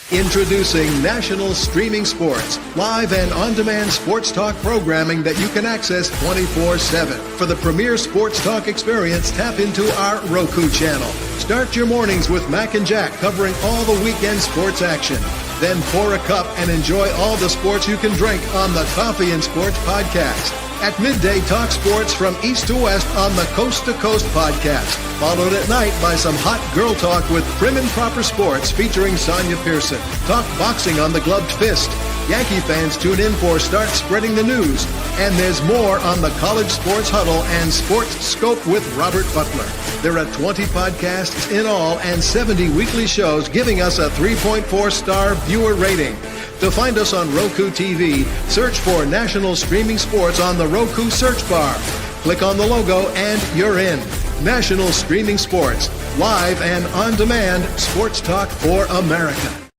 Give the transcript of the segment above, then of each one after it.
Introducing National Streaming Sports, live and on-demand sports talk programming that you can access 24/7. For the premier sports talk experience, tap into our Roku channel. Start your mornings with Mac and Jack covering all the weekend sports action. Then pour a cup and enjoy all the sports you can drink on the Coffee and Sports podcast. At midday, talk sports from east to west on the Coast to Coast podcast. Followed at night by some hot girl talk with Prim and Proper Sports featuring Sonia Pearson. Talk boxing on the Gloved Fist. Yankee fans tune in for Start Spreading the News. And there's more on the College Sports Huddle and Sports Scope with Robert Butler. There are 20 podcasts in all and 70 weekly shows giving us a 3.4-star viewer rating. To find us on Roku TV, search for National Streaming Sports on the Roku search bar. Click on the logo and you're in. National Streaming Sports, live and on-demand sports talk for America.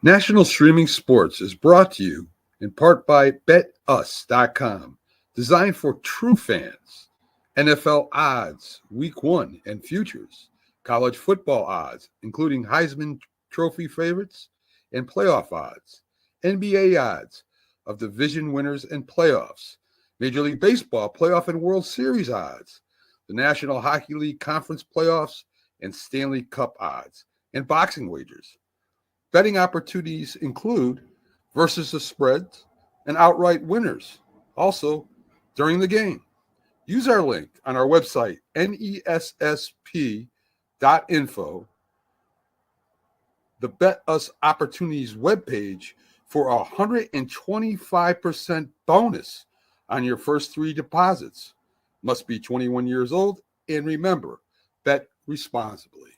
National Streaming Sports is brought to you in part by BetUs.com, designed for true fans. NFL odds, Week 1 and futures. College football odds, including Heisman Trophy favorites and playoff odds. NBA odds of division winners and playoffs. Major League Baseball playoff and World Series odds. The National Hockey League Conference playoffs and Stanley Cup odds. And boxing wagers. Betting opportunities include versus the spreads and outright winners. Also, during the game. Use our link on our website, nessp.info, the Bet Us Opportunities webpage, for a 125% bonus on your first 3 deposits. Must be 21 years old, and remember, bet responsibly.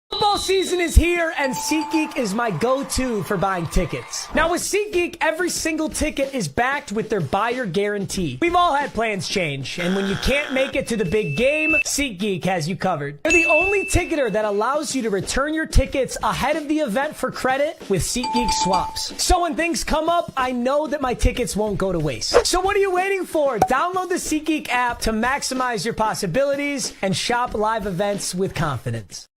Football season is here, and SeatGeek is my go-to for buying tickets. Now, with SeatGeek, every single ticket is backed with their buyer guarantee. We've all had plans change, and when you can't make it to the big game, SeatGeek has you covered. They're the only ticketer that allows you to return your tickets ahead of the event for credit with SeatGeek swaps. So when things come up, I know that my tickets won't go to waste. So what are you waiting for? Download the SeatGeek app to maximize your possibilities and shop live events with confidence.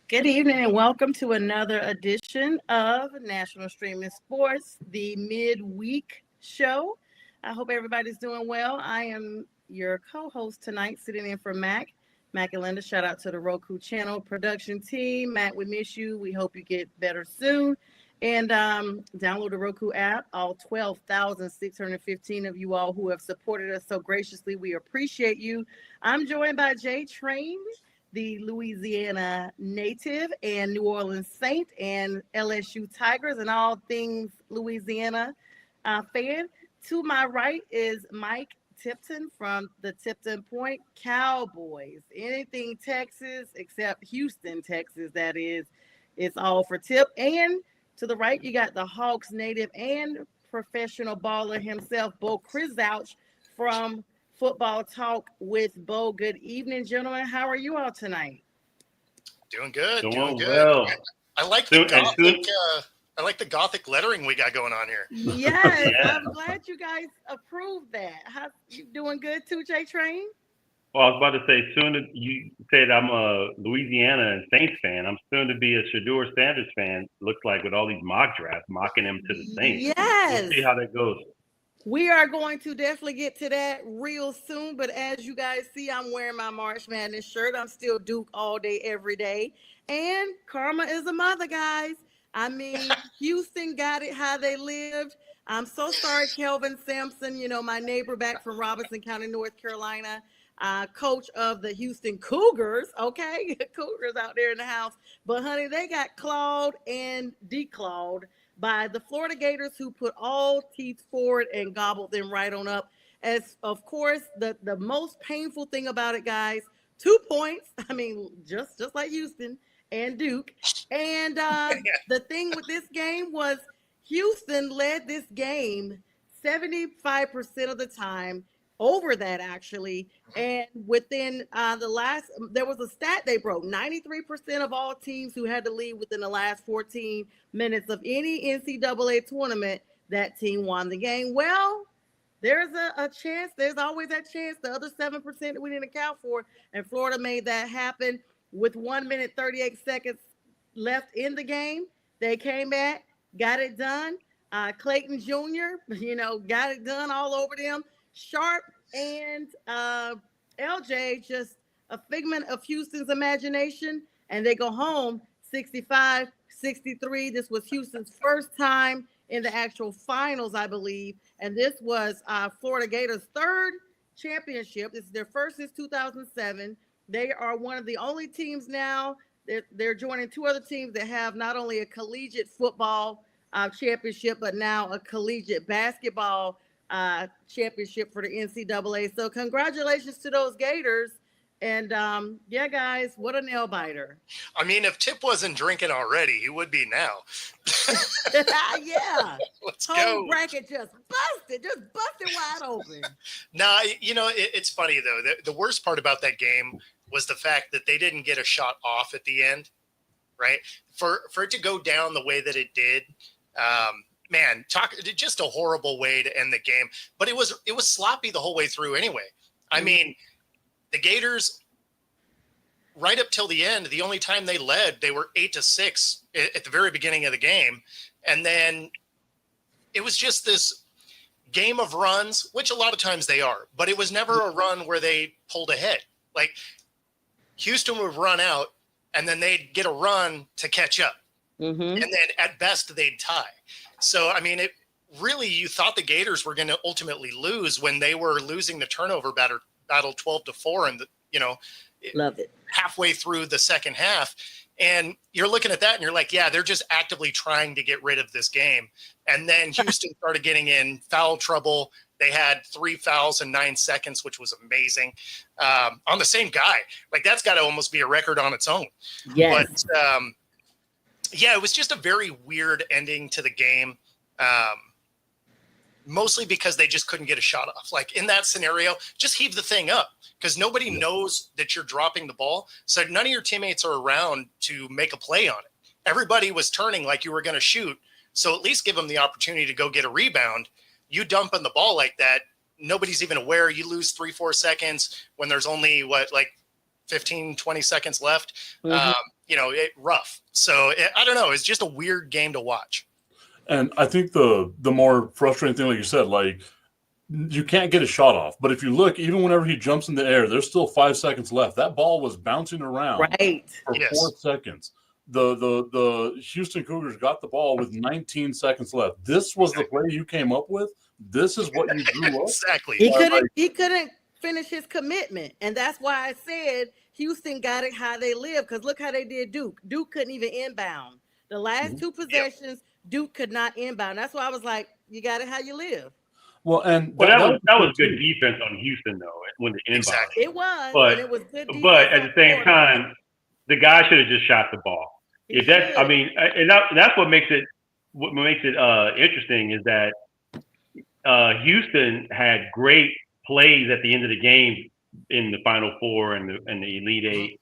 Good evening and welcome to another edition of National Streaming Sports, the midweek show. I hope everybody's doing well. I am your co-host tonight, sitting in for Mac and Linda. Shout out to the Roku channel production team. Mac, we miss you. We hope you get better soon. And download the Roku app. All 12,615 of you all who have supported us so graciously, we appreciate you. I'm joined by Jay Train, the Louisiana native and New Orleans Saint and LSU Tigers and all things Louisiana fan. To my right is Mike Tipton from the Tipton Point Cowboys. Anything Texas except Houston, Texas, that is. It's all for Tip. And to the right, you got the Hawks native and professional baller himself, Bo Krizouch from Football Talk with Bo. Good evening, gentlemen. How are you all tonight? Doing good. Doing good. Well. I like the gothic. I like the gothic lettering we got going on here. Yes, yeah. I'm glad you guys approved that. How you doing? Good too, J Train. Well, I was about to say, soon as you said I'm a Louisiana and Saints fan, I'm soon to be a Shedeur Sanders fan. Looks like with all these mock drafts mocking him to the Saints. Yes. We'll see how that goes. We are going to definitely get to that real soon. But as you guys see, I'm wearing my March Madness shirt. I'm still Duke all day, every day. And karma is a mother, guys. I mean, Houston got it how they lived. I'm so sorry, Kelvin Sampson, my neighbor back from Robinson County, North Carolina, coach of the Houston Cougars, okay? Cougars out there in the house. But, honey, they got clawed and declawed by the Florida Gators, who put all teeth forward and gobbled them right on up. As, of course, the most painful thing about it, guys, 2 points. I mean, just like Houston and Duke. And the thing with this game was Houston led this game 75% of the time, over that actually. And within there was a stat they broke: 93% of all teams who had to lead within the last 14 minutes of any NCAA tournament, that team won the game. Well, there's a chance. There's always that chance. The other 7% that we didn't account for, and Florida made that happen with 1 minute 38 seconds left in the game. They came back, got it done. Clayton Jr., got it done all over them. Sharp and LJ, just a figment of Houston's imagination, and they go home 65-63. This was Houston's first time in the actual finals, I believe, and this was Florida Gators' third championship. This is their first since 2007. They are one of the only teams now. They're joining two other teams that have not only a collegiate football championship, but now a collegiate basketball championship for the NCAA. So congratulations to those Gators. And yeah, guys, what a nail biter. I mean, if Tip wasn't drinking already, he would be now. Yeah. Let's Home go. bracket just busted wide open. Nah, it's funny, though. The worst part about that game was the fact that they didn't get a shot off at the end, right? For it to go down the way that it did, man, just a horrible way to end the game. But it was sloppy the whole way through anyway. I mean, the Gators, right up till the end, the only time they led, they were 8-6 at the very beginning of the game. And then it was just this game of runs, which a lot of times they are, but it was never a run where they pulled ahead. Like Houston would run out and then they'd get a run to catch up. Mm-hmm. And then at best they'd tie. So, I mean, you thought the Gators were going to ultimately lose when they were losing the turnover battle 12-4 and Love it. halfway through the second half. And you're looking at that and you're like, yeah, they're just actively trying to get rid of this game. And then Houston started getting in foul trouble. They had 3 fouls in 9 seconds, which was amazing, on the same guy. Like, that's got to almost be a record on its own. Yes. But yeah, it was just a very weird ending to the game. Mostly because they just couldn't get a shot off. Like in that scenario, just heave the thing up because nobody knows that you're dropping the ball. So none of your teammates are around to make a play on it. Everybody was turning like you were going to shoot. So at least give them the opportunity to go get a rebound. You dumping the ball like that, nobody's even aware. You lose 3-4 seconds when there's only 15, 20 seconds left. Mm-hmm. Rough. So I don't know. It's just a weird game to watch. And I think the more frustrating thing, like you said, like you can't get a shot off. But if you look, even whenever he jumps in the air, there's still 5 seconds left. That ball was bouncing around for 4 seconds. The Houston Cougars got the ball with 19 seconds left. This was the play you came up with. This is what you drew up. Exactly. He couldn't finish his commitment, and that's why I said Houston got it how they live. Because look how they did Duke. Duke couldn't even inbound. The last 2 possessions, Duke could not inbound. That's why I was like, you got it how you live. Well, that was good defense on Houston though when the inbound. Exactly. It was, But and it was good defense. But at the same time, the guy should have just shot the ball. That's what makes it interesting is that Houston had great plays at the end of the game in the Final Four and the Elite Eight.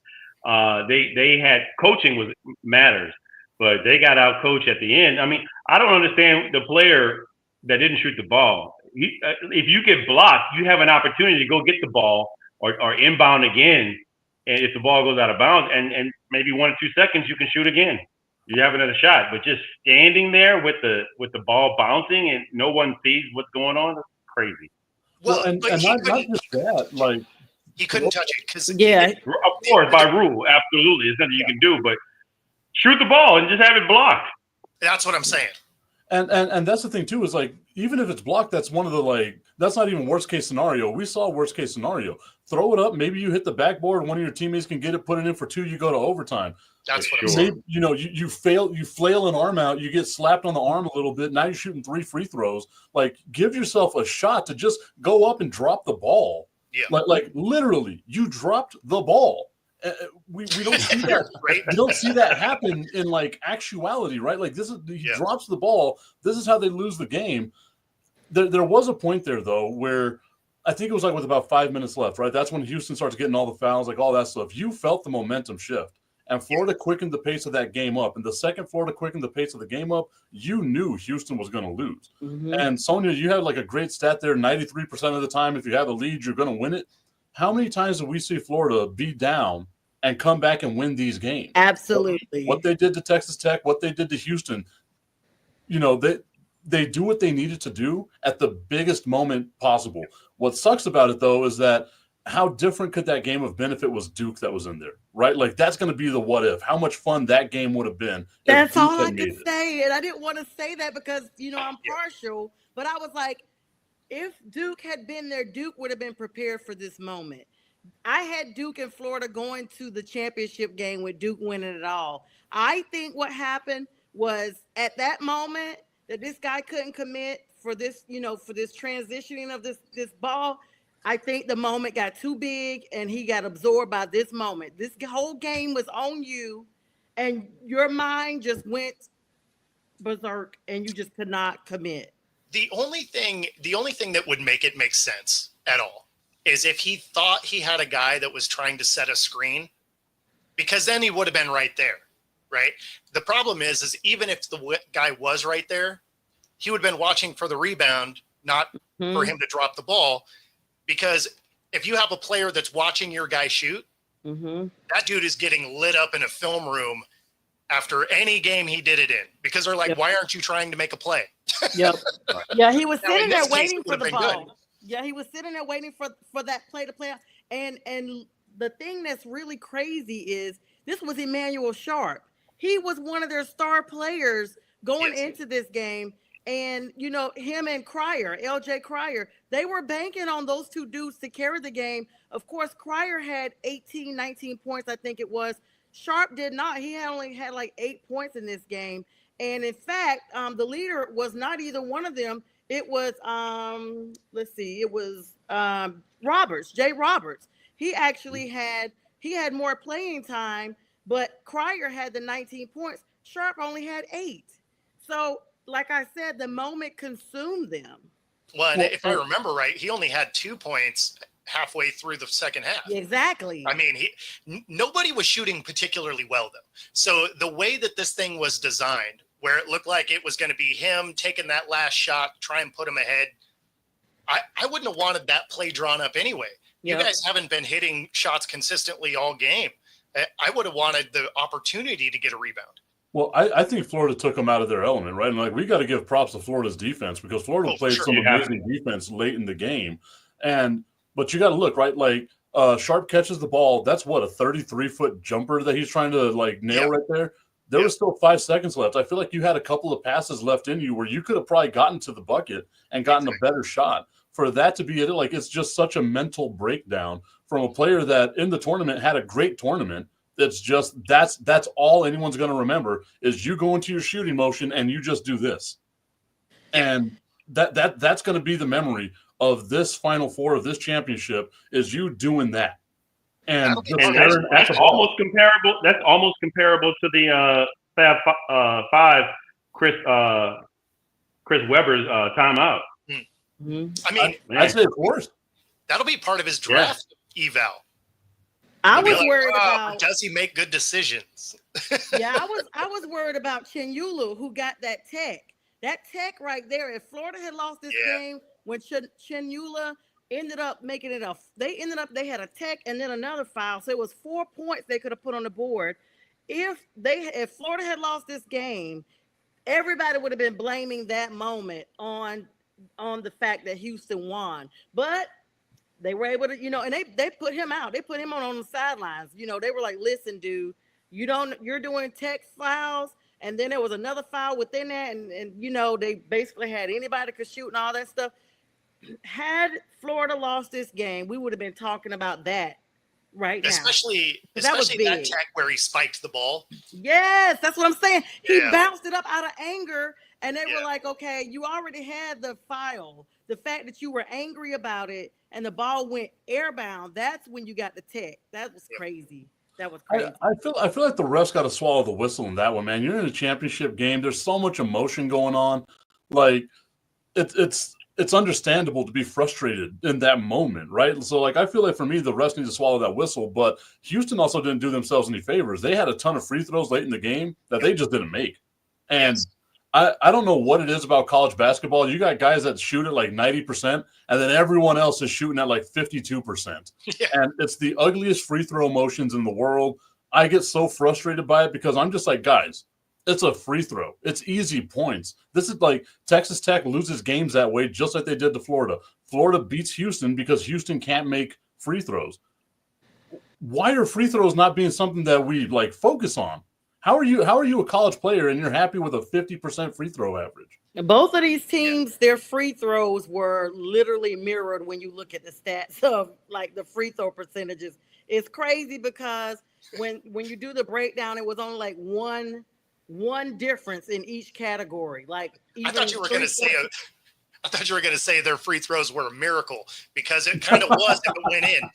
They had coaching matters. But they got out coached at the end. I mean, I don't understand the player that didn't shoot the ball. If you get blocked, you have an opportunity to go get the ball or inbound again. And if the ball goes out of bounds and maybe 1 or 2 seconds, you can shoot again. You have another shot. But just standing there with the ball bouncing and no one sees what's going on, that's crazy. Well, and not just that, like he couldn't touch it because of course, by rule, absolutely, there's nothing you can do, but shoot the ball and just have it blocked. That's what I'm saying. And that's the thing too, is like, even if it's blocked, that's one of the that's not even worst case scenario. We saw worst case scenario. Throw it up. Maybe you hit the backboard. One of your teammates can get it, put it in for 2. You go to overtime. That's what I'm saying. Maybe, you flail an arm out. You get slapped on the arm a little bit. Now you're shooting 3 free throws. Like, give yourself a shot to just go up and drop the ball. Yeah. Like literally, you dropped the ball. We don't see that. Right? We don't see that happen in like actuality, right? Like this is he drops the ball. This is how they lose the game. There was a point there though where I think it was like with about 5 minutes left, right? That's when Houston starts getting all the fouls, like all that stuff. You felt the momentum shift, and Florida quickened the pace of that game up. And the second Florida quickened the pace of the game up, you knew Houston was going to lose. And Sonia, you had like a great stat there: 93% of the time, if you have a lead, you're going to win it. How many times do we see Florida be down and come back and win these games? Absolutely. What they did to Texas Tech, what they did to Houston, they do what they needed to do at the biggest moment possible. What sucks about it, though, is that how different could that game have been if it was Duke that was in there, right? Like, that's going to be the what if. How much fun that game would have been. That's all I could say. And I didn't want to say that because, I'm partial. But I was like, if Duke had been there, Duke would have been prepared for this moment. I had Duke and Florida going to the championship game with Duke winning it all. I think what happened was at that moment that this guy couldn't commit for this, for this transitioning of this ball. I think the moment got too big and he got absorbed by this moment. This whole game was on you and your mind just went berserk and you just could not commit. The only thing that would make it make sense at all is if he thought he had a guy that was trying to set a screen, because then he would have been right there, right? The problem is even if the guy was right there, he would have been watching for the rebound, not for him to drop the ball. Because if you have a player that's watching your guy shoot, that dude is getting lit up in a film room after any game he did it in, because they're like, why aren't you trying to make a play? Yeah, he was sitting there waiting for the ball. Good. Yeah, he was sitting there waiting for that play to play out. And the thing that's really crazy is this was Emmanuel Sharp. He was one of their star players going into this game. And, him and Cryer, LJ Cryer, they were banking on those two dudes to carry the game. Of course, Cryer had 18, 19 points, I think it was. Sharp did not. He only had like 8 points in this game. And in fact, the leader was not either one of them. It was, Roberts, Jay Roberts. He actually had more playing time, but Cryer had the 19 points. Sharp only had 8. So, like I said, the moment consumed them. Well, and if I remember right, he only had 2 points halfway through the second half. Exactly. I mean, nobody was shooting particularly well, though. So the way that this thing was designed, where it looked like it was going to be him taking that last shot, try and put him ahead, I wouldn't have wanted that play drawn up anyway. You guys haven't been hitting shots consistently all game. I would have wanted the opportunity to get a rebound. Well, I think Florida took them out of their element, right? And like, we got to give props to Florida's defense, because Florida played some amazing defense late in the game. But you got to look, right? Like, Sharp catches the ball. That's what, a 33-foot jumper that he's trying to like nail right there. There was still 5 seconds left. I feel like you had a couple of passes left in you where you could have probably gotten to the bucket and gotten a better shot. For that to be it, like, it's just such a mental breakdown from a player that in the tournament had a great tournament. It's just that's all anyone's going to remember is you go into your shooting motion and you just do this, and that's going to be the memory of this Final Four of this championship is you doing that. And that's almost comparable. That's almost comparable to the Fab Five, Chris Webber's timeout. I mean, I'd say of course that'll be part of his draft eval. I was worried about. Does he make good decisions? I was worried about Chenyula, who got that tech. That tech right there. If Florida had lost this game, when Chenyula ended up making it they had a tech and then another foul, so it was 4 points they could have put on the board. If Florida had lost this game, everybody would have been blaming that moment on the fact that Houston won, but. They were able to, and they put him out. They put him on the sidelines. They were like, listen, dude, you're doing tech fouls. And then there was another foul within that. And they basically had anybody could shoot and all that stuff. Had Florida lost this game, we would have been talking about that right now. Especially that tech where he spiked the ball. Yes, that's what I'm saying. He bounced it up out of anger. And they were like, okay, you already had the foul. The fact that you were angry about it and the ball went airbound, that's when you got the tech. That was crazy. That was crazy. I feel like the refs got to swallow the whistle in that one, man. You're in a championship game. There's so much emotion going on. Like it's understandable to be frustrated in that moment, right? So like I feel like for me, the refs need to swallow that whistle. But Houston also didn't do themselves any favors. They had a ton of free throws late in the game that they just didn't make. And I don't know what it is about college basketball. You got guys that shoot at like 90%, and then everyone else is shooting at like 52%. Yeah. And it's the ugliest free throw motions in the world. I get so frustrated by it because I'm just like, guys, it's a free throw. It's easy points. This is like Texas Tech loses games that way, just like they did to Florida. Florida beats Houston because Houston can't make free throws. Why are free throws not being something that we like focus on? How are you a college player and you're happy with a 50% free throw average? Both of these teams, their free throws were literally mirrored when you look at the stats of like the free throw percentages. It's crazy because when you do the breakdown, it was only like one difference in each category. Like I thought you were going to say their free throws were a miracle because it kind of was if it went in.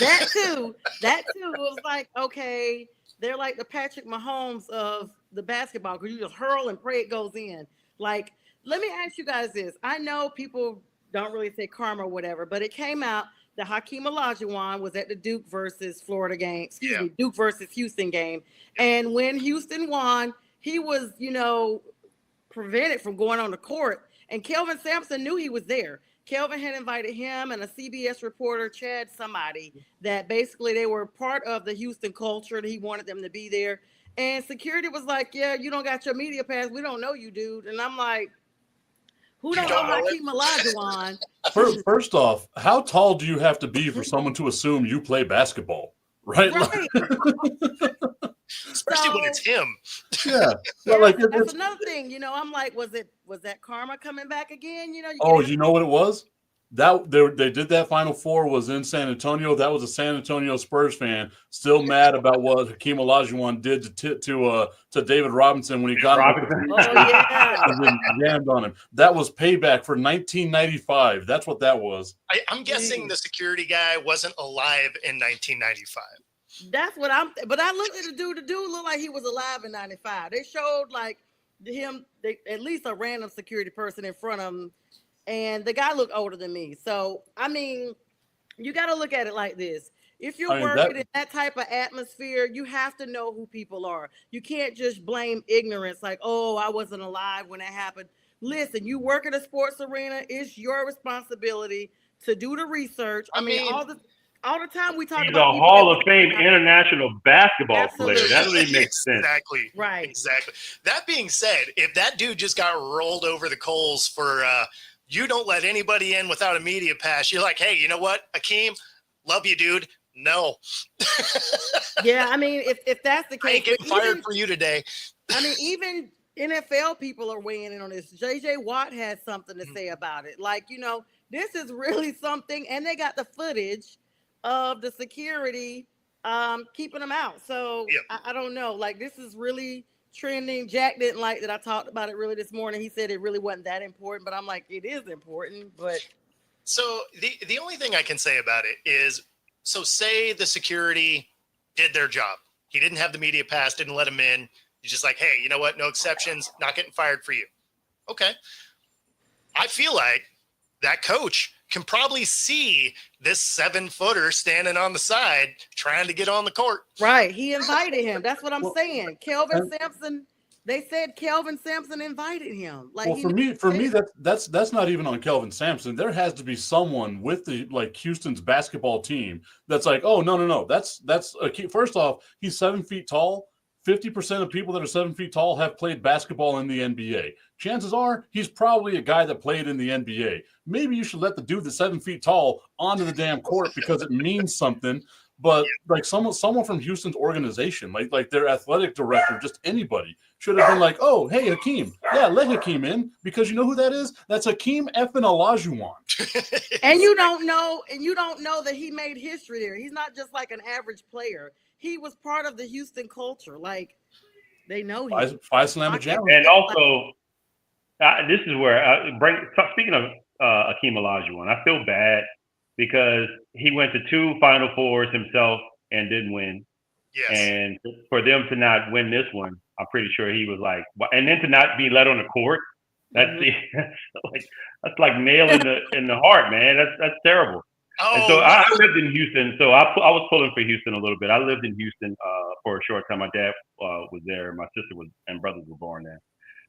That too. It was like, okay, they're like the Patrick Mahomes of the basketball because you just hurl and pray it goes in. Like, let me ask you guys this. I know people don't really say karma or whatever, but it came out that Hakeem Olajuwon was at the Duke versus Florida game. Duke versus Houston game. And when Houston won, he was, prevented from going on the court. And Kelvin Sampson knew he was there. Kelvin had invited him and a CBS reporter, Chad somebody, that basically they were part of the Houston culture and he wanted them to be there. And security was like, yeah, you don't got your media pass. We don't know you, dude. And I'm like, who don't know Hakeem Olajuwon? First off, how tall do you have to be for someone to assume you play basketball? Right. Especially when it's him. Yeah. That's another thing. I'm like, was that karma coming back again? You know what it was? That they did that Final Four was in San Antonio. That was a San Antonio Spurs fan still mad about what Hakeem Olajuwon did to David Robinson when he got him and jammed on him. That was payback for 1995. That's what that was. I'm guessing the security guy wasn't alive in 1995. That's what but I looked at the dude looked like he was alive in 95. They showed like him, at least a random security person in front of him. And the guy looked older than me. So, I mean, you got to look at it like this. If you're working in that type of atmosphere, you have to know who people are. You can't just blame ignorance like, oh, I wasn't alive when that happened. Listen, you work in a sports arena. It's your responsibility to do the research. I mean all the time we talk about. He's a Hall of Fame international basketball player. That really makes sense. Exactly. Right. Exactly. That being said, if that dude just got rolled over the coals for you don't let anybody in without a media pass, you're like, hey, you know what, Hakeem, love you, dude. No. Yeah, I mean, if that's the case, I ain't getting fired for you today. I mean, even NFL people are weighing in on this. JJ Watt has something to say about it. Like, this is really something, and they got the footage of the security keeping them out. So I don't know. Like, this is really trending. Jack didn't like that I talked about it really this morning. He said it really wasn't that important, but I'm like, it is important. But so the only thing I can say about it is, so say the security did their job. He didn't have the media pass, didn't let him in. He's just like, hey, you know what? No exceptions, not getting fired for you. Okay. I feel like that coach can probably see this 7-footer standing on the side trying to get on the court. Right. He invited him. That's what I'm saying. Kelvin Sampson. They said Kelvin Sampson invited him. Like, for me, that's not even on Kelvin Sampson. There has to be someone with the Houston's basketball team that's like, oh no, that's a key. First off, he's 7 feet tall. 50% of people that are 7 feet tall have played basketball in the NBA. Chances are he's probably a guy that played in the NBA. Maybe you should let the dude that's 7 feet tall onto the damn court because it means something. But like someone from Houston's organization, like their athletic director, just anybody should have been like, oh, hey, Hakeem. Yeah, let Hakeem in because you know who that is? That's Hakeem effing Olajuwon. And you don't know that he made history there. He's not just like an average player. He was part of the Houston culture. Like, they know him. Five slam a jam. And also, this is where speaking of Hakeem Olajuwon, I feel bad because he went to 2 Final Fours himself and didn't win. Yes. And for them to not win this one, I'm pretty sure he was like, and then to not be let on the court. That's that's like nail in the heart, man. That's terrible. Oh, and so I lived in Houston, so I was pulling for Houston a little bit. I lived in Houston for a short time. My dad was there. My sister and brothers were born there,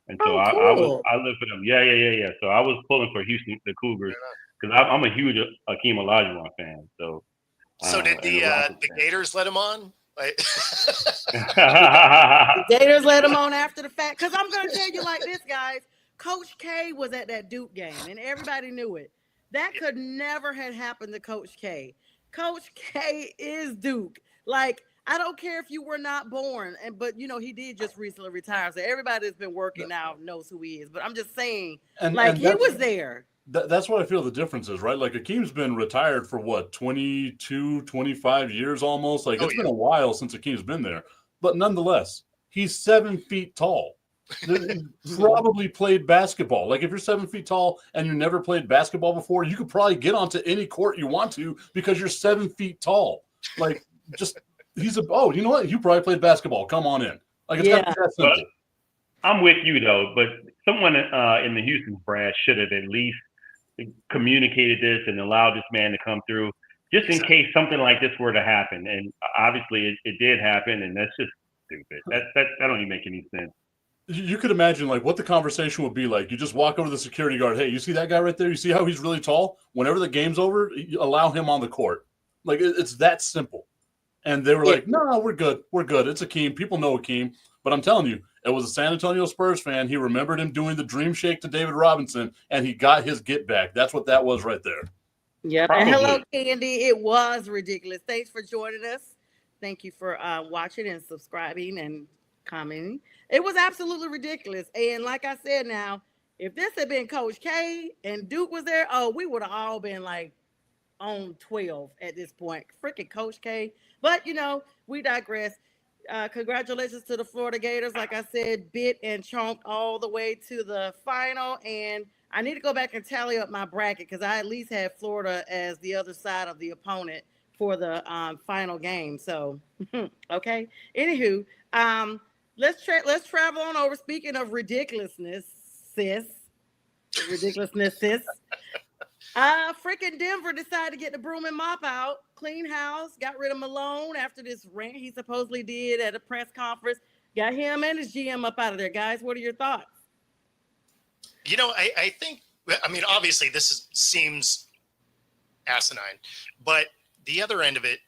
and so cool. I lived for them. Yeah. So I was pulling for Houston, the Cougars, because I'm a huge Akeem Olajuwon fan. So did the Gators let him on? The Gators let him on after the fact. Because I'm going to tell you like this, guys. Coach K was at that Duke game, and everybody knew it. That could never have happened to Coach K. Coach K is Duke. Like, I don't care if you were not born, but he did just recently retire. So everybody that's been working now knows who he is. But I'm just saying, he was there. That's what I feel the difference is, right? Like Akeem's been retired for 22, 25 years almost. Like it's been a while since Akeem's been there. But nonetheless, he's 7 feet tall. Probably played basketball. Like if you're 7 feet tall and you never played basketball before, you could probably get onto any court you want to because you're 7 feet tall. Like you know what? You probably played basketball. Come on in. Like it's got to be that simple. But I'm with you though, but someone in the Houston brass should have at least communicated this and allowed this man to come through just in case something like this were to happen. And obviously it did happen, and that's just stupid. That don't even make any sense. You could imagine like what the conversation would be like. You just walk over to the security guard. Hey, you see that guy right there? You see how he's really tall? Whenever the game's over, you allow him on the court. Like it's that simple. And they were like, no, we're good. We're good. It's Akeem. People know Akeem. But I'm telling you, it was a San Antonio Spurs fan. He remembered him doing the dream shake to David Robinson, and he got his get back. That's what that was right there. Yep. And hello, Candy. It was ridiculous. Thanks for joining us. Thank you for watching and subscribing and commenting. It was absolutely ridiculous. And like I said now, if this had been Coach K and Duke was there, we would have all been like on 12 at this point. Freaking Coach K. But, we digress. Congratulations to the Florida Gators. Like I said, bit and chomped all the way to the final. And I need to go back and tally up my bracket because I at least had Florida as the other side of the opponent for the final game. So, okay. Anywho, let's travel on over. Speaking of ridiculousness, sis. Freaking Denver decided to get the broom and mop out, clean house, got rid of Malone after this rant he supposedly did at a press conference, got him and his GM up out of there. Guys, what are your thoughts? I think, obviously this seems asinine, but the other end of it,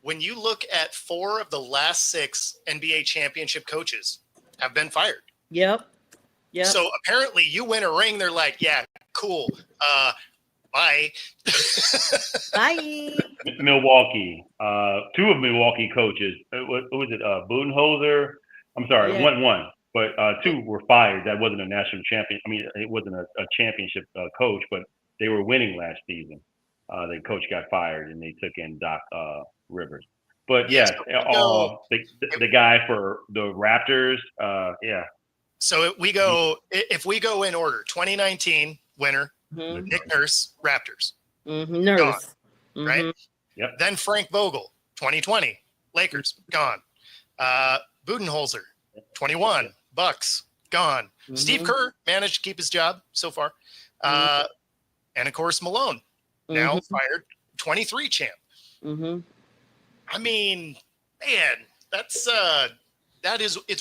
when you look at 4 of the last 6 NBA championship coaches have been fired. Yep. So apparently you win a ring. They're like, yeah, cool. Bye. Bye. Milwaukee. 2 of Milwaukee coaches. What was it? Budenholzer. I'm sorry, one. But 2 were fired. That wasn't a national champion. It wasn't a championship coach, but they were winning last season. The coach got fired, and they took in Doc Rivers. But yes, the guy for the Raptors. Yeah. So if we go in order, 2019 winner, Nick Nurse, Raptors. Nurse. Gone, right? Yep. Then Frank Vogel, 2020, Lakers, gone. Budenholzer, 21, Bucks, gone. Steve Kerr managed to keep his job so far. And of course, Malone, now fired, 23 champ. Man, it's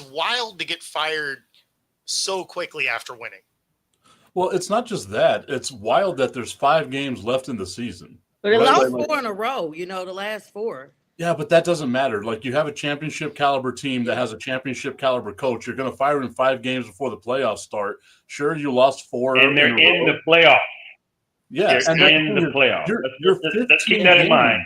wild to get fired so quickly after winning. Well, it's not just that. It's wild that there's 5 games left in the season. But they lost 4 in a row, the last 4. Yeah, but that doesn't matter. Like, you have a championship caliber team that has a championship caliber coach. You're going to fire in 5 games before the playoffs start. Sure, you lost 4. And they're in the playoffs. Yeah, they're in the playoffs. Let's keep that in mind.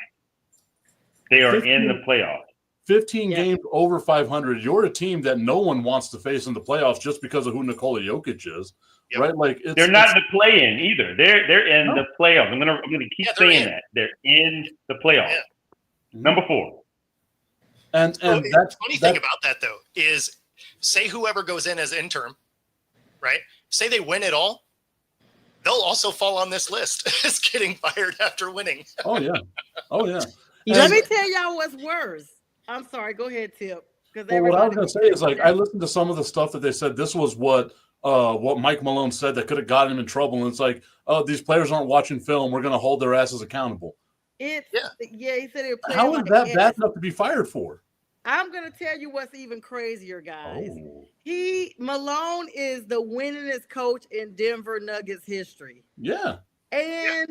They are in the playoffs. 15 games over 500. You're a team that no one wants to face in the playoffs just because of who Nikola Jokic is, right? Like they're not in the play-in either. They're in the playoffs. I'm gonna keep saying that they're in the playoffs. Number 4. And the funny thing about that though is, say whoever goes in as interim, right? Say they win it all, they'll also fall on this list as getting fired after winning. Oh yeah. Let me tell y'all what's worse. I'm sorry. Go ahead, Tip. Well, what I was going to say is, like, I listened to some of the stuff that they said. This was what Mike Malone said that could have gotten him in trouble. And it's like, oh, these players aren't watching film. We're going to hold their asses accountable. Yeah, he said it. How is that bad enough to be fired for? I'm going to tell you what's even crazier, guys. Oh. Malone is the winningest coach in Denver Nuggets history. Yeah. And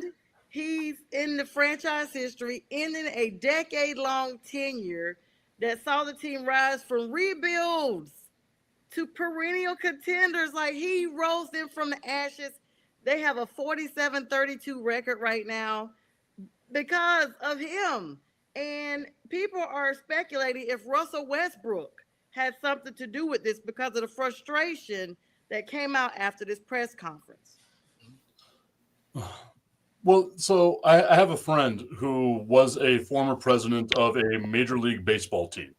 he's in the franchise history, ending a decade-long tenure that saw the team rise from rebuilds to perennial contenders. Like, he rose them from the ashes. They have a 47-32 record right now because of him. And people are speculating if Russell Westbrook had something to do with this because of the frustration that came out after this press conference. Well, so I have a friend who was a former president of a Major League Baseball team.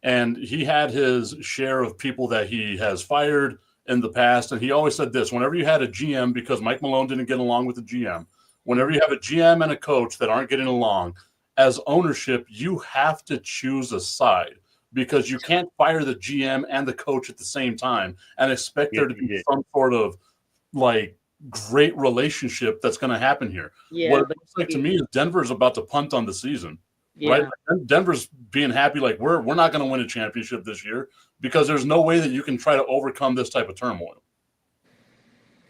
And he had his share of people that he has fired in the past. And he always said this: whenever you had a GM, because Mike Malone didn't get along with the GM, whenever you have a GM and a coach that aren't getting along, as ownership, you have to choose a side, because you can't fire the GM and the coach at the same time and expect there to be some sort of like great relationship that's going to happen here. Yeah, what it looks like to me is Denver's about to punt on the season, right? Denver's being happy, like we're not going to win a championship this year, because there's no way that you can try to overcome this type of turmoil.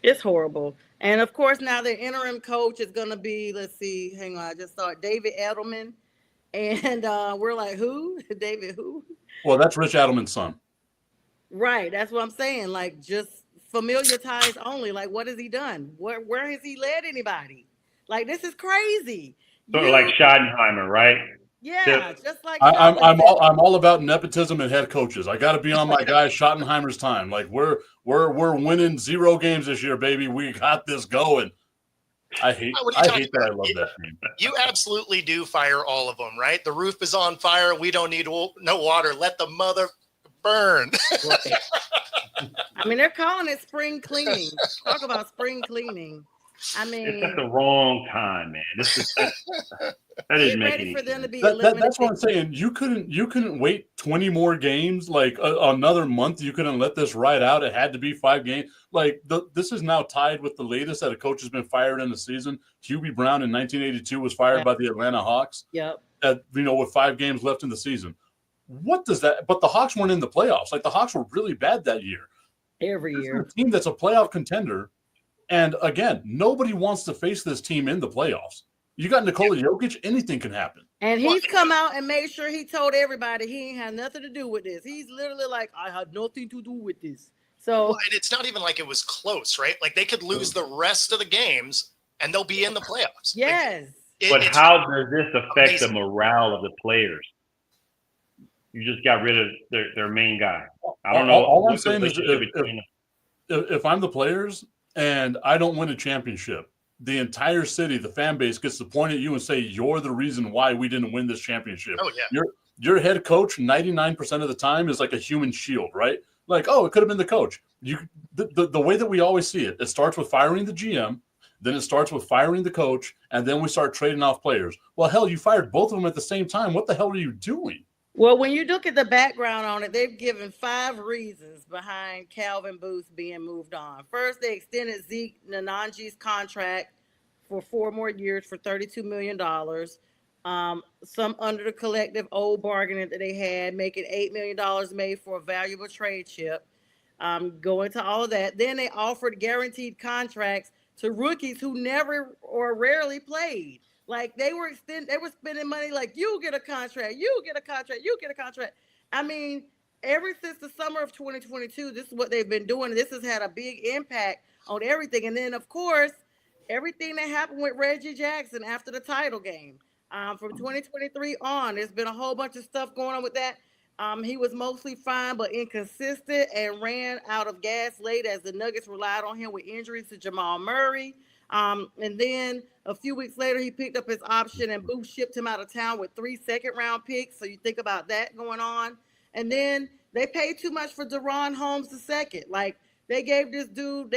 It's horrible. And of course, now the interim coach is going to be, let's see, hang on, I just saw it, David Edelman. And we're like, who? David who? Well, that's Rich Edelman's son. Right. That's what I'm saying. Like, just familiar ties only. Like, what has he done? Where has he led anybody? Like, this is crazy. Sort of like Schottenheimer, right? Yeah, just like I'm all about nepotism and head coaches. I got to be on my guy Schottenheimer's time. Like, we're winning 0 games this year, baby. We got this going. I hate that. I love that team. You absolutely do fire all of them, right? The roof is on fire. We don't need no water. Let the mother burn. I mean, they're calling it spring cleaning. Talk about spring cleaning. I mean, it's at the wrong time, man. That isn't making for them to be that's what I'm saying. You couldn't wait 20 more games, like another month. You couldn't let this ride out. It had to be 5 games. Like this is now tied with the latest that a coach has been fired in the season. Hubie Brown in 1982 was fired by the Atlanta Hawks. Yep. With 5 games left in the season. What does that? But the Hawks weren't in the playoffs. Like, the Hawks were really bad that year. Every year, a team that's a playoff contender. And again, nobody wants to face this team in the playoffs. You got Nikola Jokic, anything can happen. And he's come out and made sure he told everybody he ain't had nothing to do with this. He's literally like, I had nothing to do with this. So, and it's not even like it was close, right? Like, they could lose the rest of the games and they'll be in the playoffs. Yes. But how does this affect the morale of the players? You just got rid of their main guy. I don't know. All I'm saying is if I'm the players and I don't win a championship, the entire city, the fan base, gets to point at you and say, you're the reason why we didn't win this championship. Oh, yeah. Your head coach 99% of the time is like a human shield, right? Like, oh, it could have been the coach. The way that we always see it starts with firing the GM, then it starts with firing the coach, and then we start trading off players. Well, hell, you fired both of them at the same time. What the hell are you doing? Well, when you look at the background on it, they've given 5 reasons behind Calvin Booth being moved on. First, they extended Zeke Nananji's contract for 4 more years for $32 million. Some under the collective old bargaining that they had, making $8 million made for a valuable trade chip. Go into all of that. Then they offered guaranteed contracts to rookies who never or rarely played. Like, they were spending money like, you get a contract, you get a contract, you get a contract. I mean, ever since the summer of 2022, this is what they've been doing. This has had a big impact on everything. And then, of course, everything that happened with Reggie Jackson after the title game. From 2023 on, there's been a whole bunch of stuff going on with that. He was mostly fine but inconsistent and ran out of gas late as the Nuggets relied on him with injuries to Jamal Murray. And then a few weeks later, he picked up his option and Booth shipped him out of town with 3 second-round picks. So you think about that going on. And then they paid too much for Deron Holmes II. Like, they gave this dude,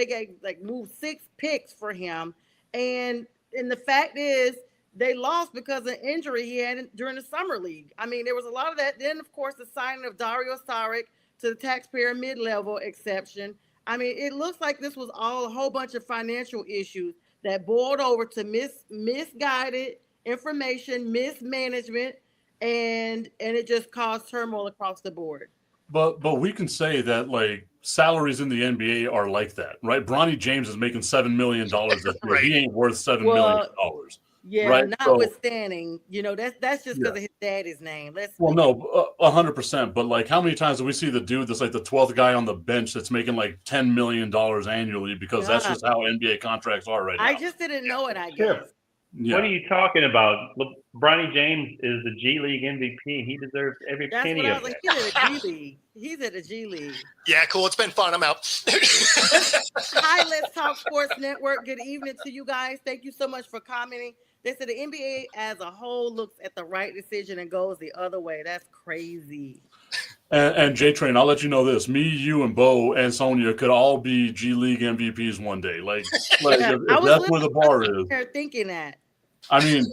moved 6 picks for him. And the fact is, they lost because of injury he had during the summer league. I mean, there was a lot of that. Then, of course, the signing of Dario Saric to the taxpayer mid-level exception. I mean, it looks like this was all a whole bunch of financial issues that boiled over to misguided information, mismanagement, and it just caused turmoil across the board. But we can say that like salaries in the NBA are like that, right? Bronny James is making $7 million this year. Right. He ain't worth $7 million. Yeah, right? notwithstanding, that's just because of his daddy's name. 100%. But like, how many times do we see the dude that's like the 12th guy on the bench that's making like $10 million annually because that's just how NBA contracts are right now. I just didn't know it, I guess. Yeah. What are you talking about? Bronny James is the G League MVP. He deserves every penny of it. He's at a G League. He's at a G League. Yeah, cool. It's been fun. I'm out. Hi, Let's Talk Sports Network. Good evening to you guys. Thank you so much for commenting. They said the NBA as a whole looks at the right decision and goes the other way. That's crazy. And J-Train, I'll let you know this. Me, you, and Bo and Sonia could all be G League MVPs one day. Like if that's where the bar is. Thinking that. I mean,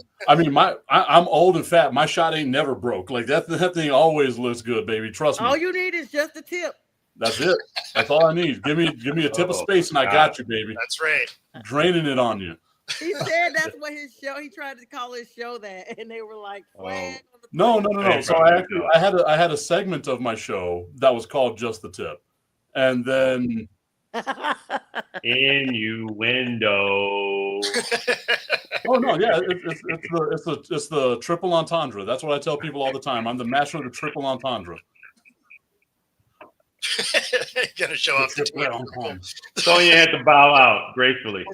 I'm old and fat. My shot ain't never broke. Like that thing always looks good, baby. Trust me. All you need is just a tip. That's it. That's all I need. Give me a tip of space, and I got you, baby. That's right. Draining it on you. He said that's what his show. He tried to call his show that, and they were like, No. So I had a segment of my show that was called Just the Tip, and then innuendo. Oh no, yeah, it's the triple entendre. That's what I tell people all the time. I'm the master of the triple entendre. Gonna show off the tweet. Sonya had to bow out gracefully.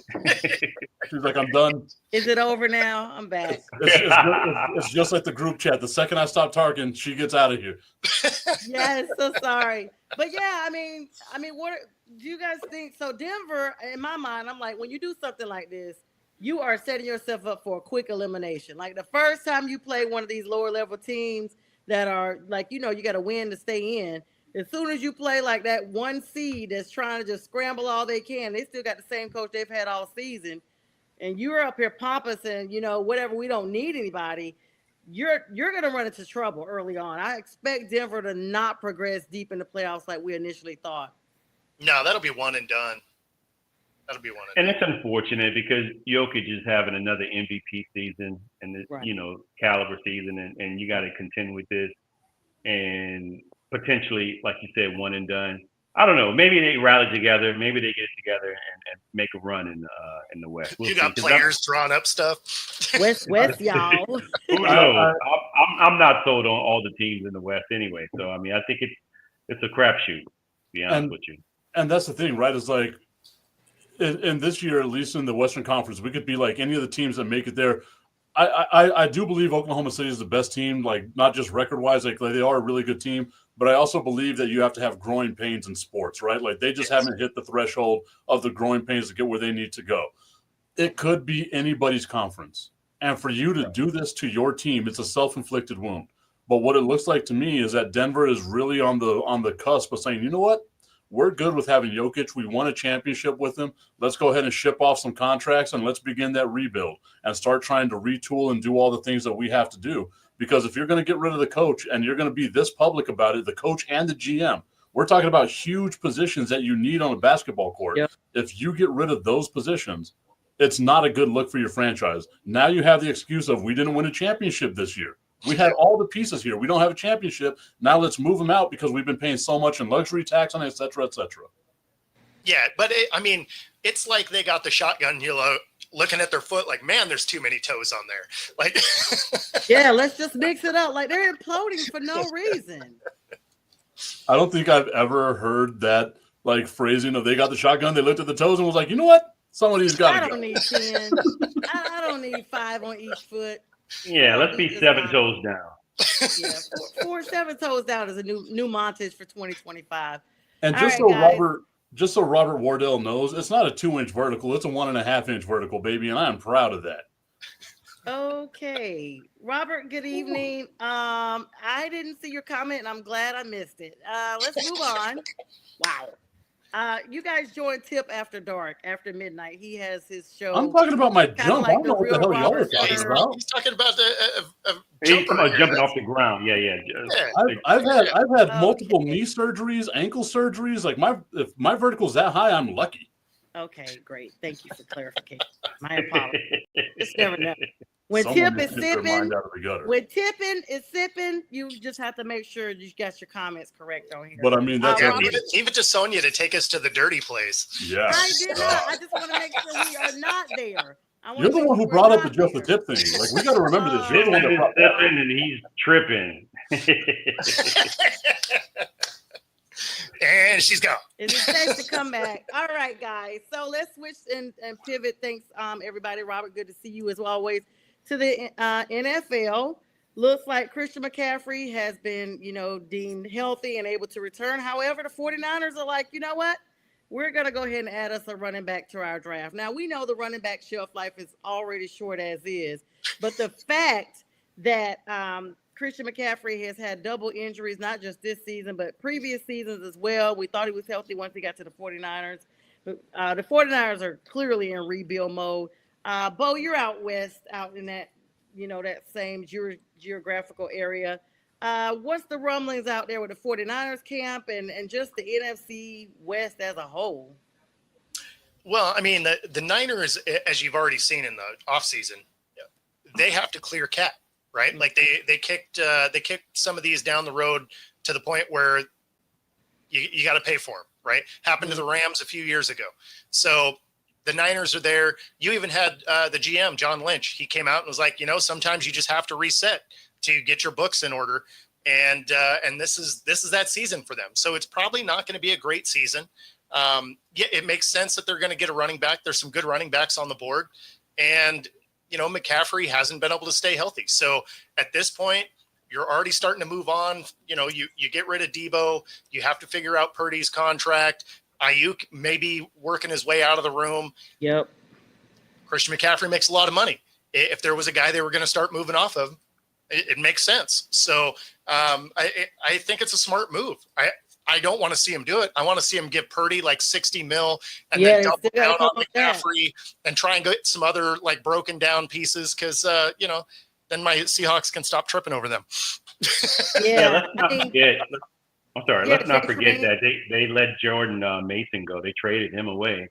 She's like, I'm done. Is it over now? I'm back. It's just like the group chat. The second I stop talking, she gets out of here. Yes, so sorry. But yeah, I mean, what do you guys think? So Denver, in my mind, I'm like, when you do something like this, you are setting yourself up for a quick elimination. Like the first time you play one of these lower level teams that are like, you got to win to stay in. As soon as you play like that one seed that's trying to just scramble all they can, they still got the same coach they've had all season. And you're up here pompous and, whatever, we don't need anybody. You're going to run into trouble early on. I expect Denver to not progress deep in the playoffs like we initially thought. No, that'll be one and done. And it's unfortunate because Jokic is having another MVP season and this, caliber season, and you got to contend with this. And potentially, like you said, one and done. I don't know. Maybe they rally together. Maybe they get together and make a run in the West. You got players drawing up stuff. West, y'all. Who knows? I'm not sold on all the teams in the West anyway. So I mean, I think it's a crapshoot. To be honest with you. And that's the thing, right? It's like in this year, at least in the Western Conference, we could be like any of the teams that make it there. I do believe Oklahoma City is the best team, like not just record-wise, like they are a really good team, but I also believe that you have to have growing pains in sports, right? Like they just haven't hit the threshold of the growing pains to get where they need to go. It could be anybody's conference. And for you to do this to your team, it's a self-inflicted wound. But what it looks like to me is that Denver is really on the cusp of saying, you know what? We're good with having Jokic. We won a championship with him. Let's go ahead and ship off some contracts and let's begin that rebuild and start trying to retool and do all the things that we have to do. Because if you're going to get rid of the coach and you're going to be this public about it, the coach and the GM, we're talking about huge positions that you need on a basketball court. Yep. If you get rid of those positions, it's not a good look for your franchise. Now you have the excuse of we didn't win a championship this year. We had all the pieces here. We don't have a championship. Now let's move them out because we've been paying so much in luxury tax on it, et cetera, et cetera. Yeah, but it's like they got the shotgun, looking at their foot like, man, there's too many toes on there. Like, yeah, let's just mix it up. Like they're imploding for no reason. I don't think I've ever heard that like phrasing of they got the shotgun, they looked at the toes and was like, you know what? Some of these got to go. I don't need 10. I don't need 5 on each foot. Yeah, let's be 7 toes down. Yeah, 7 toes down is a new montage for 2025. And just so Robert Wardell knows, it's not a 2-inch vertical; it's a 1.5-inch vertical, baby, and I am proud of that. Okay, Robert. Good evening. I didn't see your comment, and I'm glad I missed it. Let's move on. Wow. You guys join Tip after dark, after midnight. He has his show. I'm talking about my jump. I like don't know what the hell y'all are talking He's about. talking about the He's talking about jumping off the ground. Yeah. I've had multiple knee surgeries, ankle surgeries. Like if my vertical's that high, I'm lucky. Okay, great. Thank you for clarification. My apologies. Just never know. When Someone Tip is needs to get their sipping, mind out of the gutter. when Tippin is sipping, you just have to make sure you got your comments correct on here. But I mean, that's leave it to Sonia to take us to the dirty place. yeah. I did not. I just want to make sure we are not there. You're the one who brought up the just the tip thing. Like we got to remember this. You're the one that brought that up. And he's tripping. And she's gone. Is it safe to come back? All right, guys. So let's switch and pivot. Thanks, everybody. Robert, good to see you as always. To the NFL. Looks like Christian McCaffrey has been, deemed healthy and able to return. However, the 49ers are like, you know what? We're going to go ahead and add us a running back to our draft. Now, we know the running back shelf life is already short as is, but the fact that Christian McCaffrey has had double injuries, not just this season, but previous seasons as well. We thought he was healthy once he got to the 49ers. But the 49ers are clearly in rebuild mode. Bo, you're out west, out in that, that same geographical area. What's the rumblings out there with the 49ers camp and just the NFC West as a whole? Well, I mean, the Niners, as you've already seen in the offseason, they have to clear cap. Right, like they kicked some of these down the road to the point where you got to pay for them. Right, happened to the Rams a few years ago. So the Niners are there. You even had the GM John Lynch. He came out and was like, sometimes you just have to reset to get your books in order. And this is that season for them. So it's probably not going to be a great season. It makes sense that they're going to get a running back. There's some good running backs on the board, and McCaffrey hasn't been able to stay healthy. So at this point, you're already starting to move on. You get rid of Debo. You have to figure out Purdy's contract. Ayuk may be working his way out of the room. Yep. Christian McCaffrey makes a lot of money. If there was a guy they were going to start moving off of, it makes sense. So I think it's a smart move. I don't want to see him do it. I want to see him give Purdy like $60 million and then double down on McCaffrey and try and get some other like broken down pieces because, then my Seahawks can stop tripping over them. Let's not forget. I'm sorry. Let's not forget that they let Jordan Mason go. They traded him away.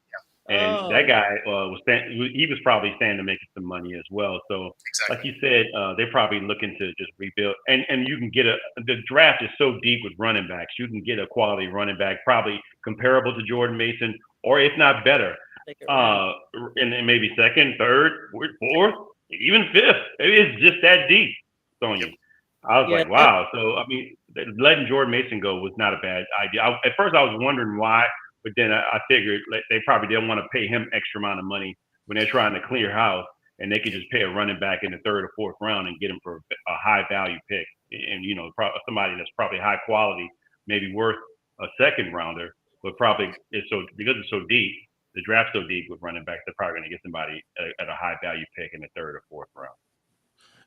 And that guy he was probably standing to making some money as well. So like you said, they're probably looking to just rebuild. And you can get the draft is so deep with running backs. You can get a quality running back, probably comparable to Jordan Mason, or if not better. And maybe second, third, fourth, even fifth. It's just that deep, Sonya. I was like, wow. So, I mean, letting Jordan Mason go was not a bad idea. At first, I was wondering why. But then I figured they probably didn't want to pay him extra amount of money when they're trying to clear house, and they could just pay a running back in the third or fourth round and get him for a high value pick, and somebody that's probably high quality, maybe worth a second rounder, but probably because it's so deep, the draft's so deep with running backs, they're probably going to get somebody at a high value pick in the third or fourth round.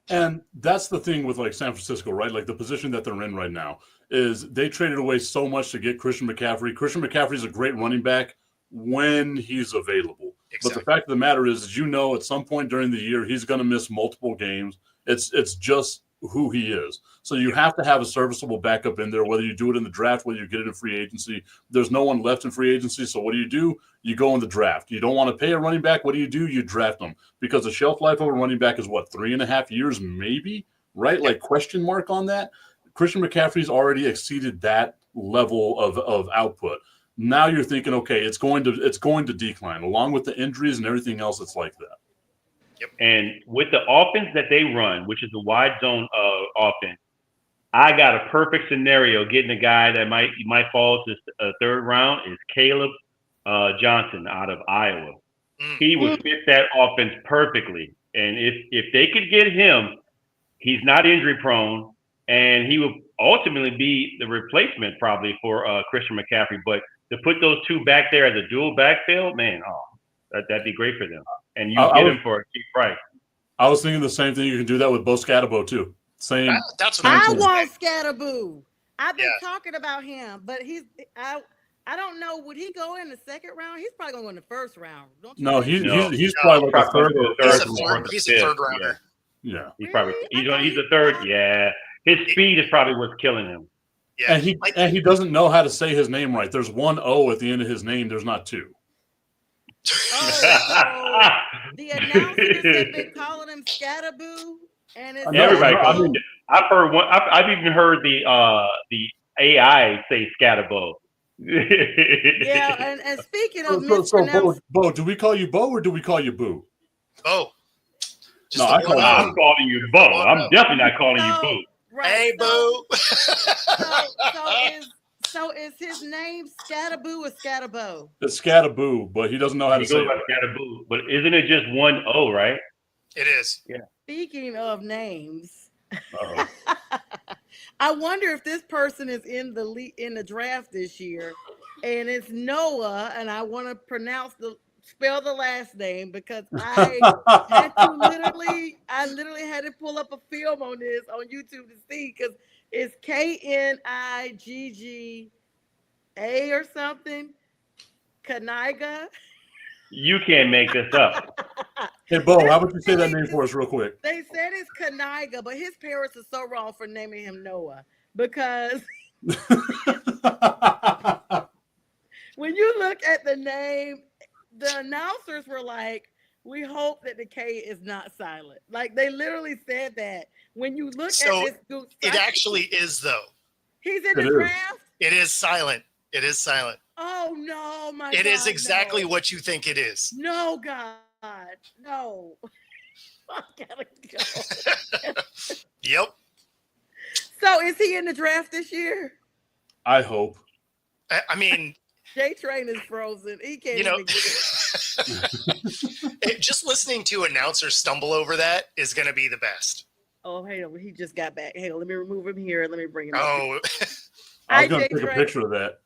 And that's the thing with like San Francisco, right? Like the position that they're in right now is they traded away so much to get Christian McCaffrey. Christian McCaffrey is a great running back when he's available. Exactly. But the fact of the matter is, at some point during the year, he's going to miss multiple games. It's just who he is. So you have to have a serviceable backup in there, whether you do it in the draft, whether you get it in free agency. There's no one left in free agency. So what do? You go in the draft. You don't want to pay a running back. What do? You draft them, because the shelf life of a running back is 3.5 years, maybe, right? Like question mark on that. Christian McCaffrey's already exceeded that level of output. Now you're thinking, okay, it's going to decline along with the injuries and everything else that's like that. Yep. And with the offense that they run, which is a wide zone offense, I got a perfect scenario getting a guy that might fall to a third round is Caleb Johnson out of Iowa. He would fit that offense perfectly. And if they could get him, he's not injury prone, and he would ultimately be the replacement probably for Christian McCaffrey. But to put those two back there as a dual backfield, man, that'd be great for them. And you get him for a cheap price. I was thinking the same thing. You can do that with Bo Scatterbo too. Same. That's what I want Scatterboo. I've been talking about him, but I don't know. Would he go in the second round? He's probably going to go in the first round. Don't you? No, think? he's probably like a third. He's a third rounder. Yeah, he's a third. Yeah, his speed is probably what's killing him. Yeah, and he doesn't know how to say his name right. There's one O at the end of his name. There's not two. Oh, so the announcers have been calling him Scataboo, and it's everybody. I've heard one. I've even heard the AI say Scatabo. Yeah, and speaking of mispronounced, Bo, do we call you Bo or do we call you Boo? Bo. I'm calling you Bo. I'm definitely not calling you Boo. Right, hey, Boo. So is his name Scataboo or Scatabo? It's Scataboo, but he doesn't know how to say it. Scataboo, but isn't it just one O, right? It is. Yeah. Speaking of names, I wonder if this person is in the draft this year, and it's Noah, and I want to spell the last name because I literally had to pull up a film on this on YouTube to see because it's Knigga or something. Knigga. You can't make this up. Hey, Bo, how about you say that name for us real quick? They said it's Knigga, but his parents are so wrong for naming him Noah because when you look at the name, the announcers were like, we hope that the K is not silent. Like they literally said that. When you look at this dude, it actually is though. He's in the draft. It is silent. It is silent. Oh no, my God. It is exactly what you think it is. No, God. No. I gotta go. Yep. So is he in the draft this year? I hope. I mean, J-Train is frozen. He can't even get it. Just listening to announcers stumble over that is going to be the best. Oh, hey, he just got back. Hey, let me remove him here. Let me bring him up. Oh. I was going to take a picture of that.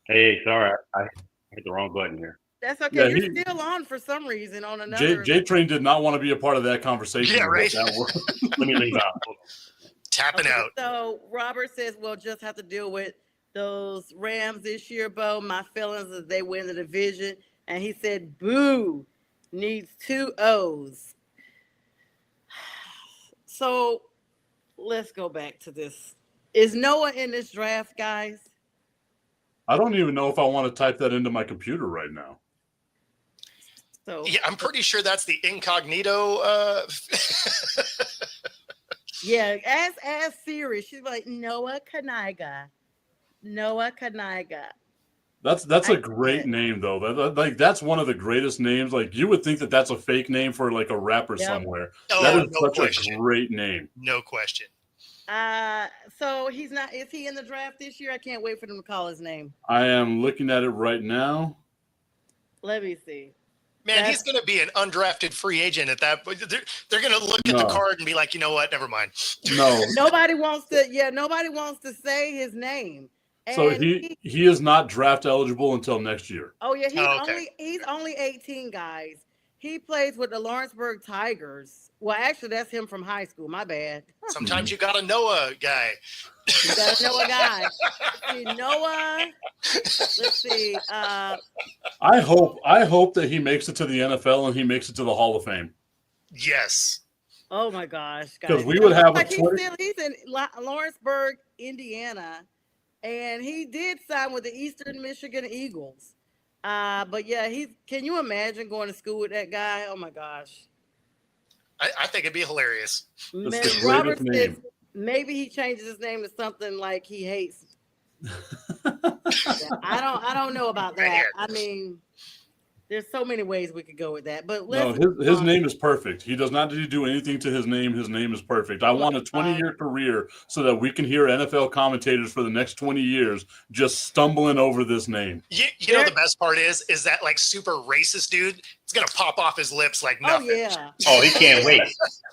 Hey, sorry. I hit the wrong button here. That's okay. Yeah, you're still on for some reason on another. J-Train did not want to be a part of that conversation. Yeah, right. Let me leave out. Tapping out. So Robert says we'll just have to deal with those Rams this year, Bo. My feelings is they win the division. And he said, boo, needs 2 O's. So let's go back to this. Is Noah in this draft, guys? I don't even know if I want to type that into my computer right now. So yeah, I'm pretty sure that's the incognito. Yeah, as Siri, she's like Noah Knigga. Noah Knigga. That's a great name though. That's one of the greatest names. Like you would think that that's a fake name for like a rapper somewhere. Oh, that is no such question. A great name. No question. So he's not. Is he in the draft this year? I can't wait for them to call his name. I am looking at it right now. Let me see. Man, he's going to be an undrafted free agent at that point. They're going to look at the card and be like, you know what? Never mind. No. Nobody wants to. Yeah, nobody wants to say his name. And so he is not draft eligible until next year. Oh yeah, he's only 18, guys. He plays with the Lawrenceburg Tigers. Well, actually, that's him from high school. My bad. Sometimes you got to know a guy. You got to know a guy. Noah. Let's see. I hope that he makes it to the NFL and he makes it to the Hall of Fame. Yes. Oh my gosh, guys! Because we would have he's in Lawrenceburg, Indiana, and he did sign with the Eastern Michigan Eagles. But yeah, can you imagine going to school with that guy? Oh my gosh. I think it'd be hilarious. Robert says maybe he changes his name to something like he hates. I don't know about that. I mean, there's so many ways we could go with that. But his name is perfect. He does not need to do anything to his name. His name is perfect. I want a 20-year career so that we can hear NFL commentators for the next 20 years just stumbling over this name. You know the best part is that like super racist dude is gonna pop off his lips like nothing. Oh yeah. Oh, he can't wait.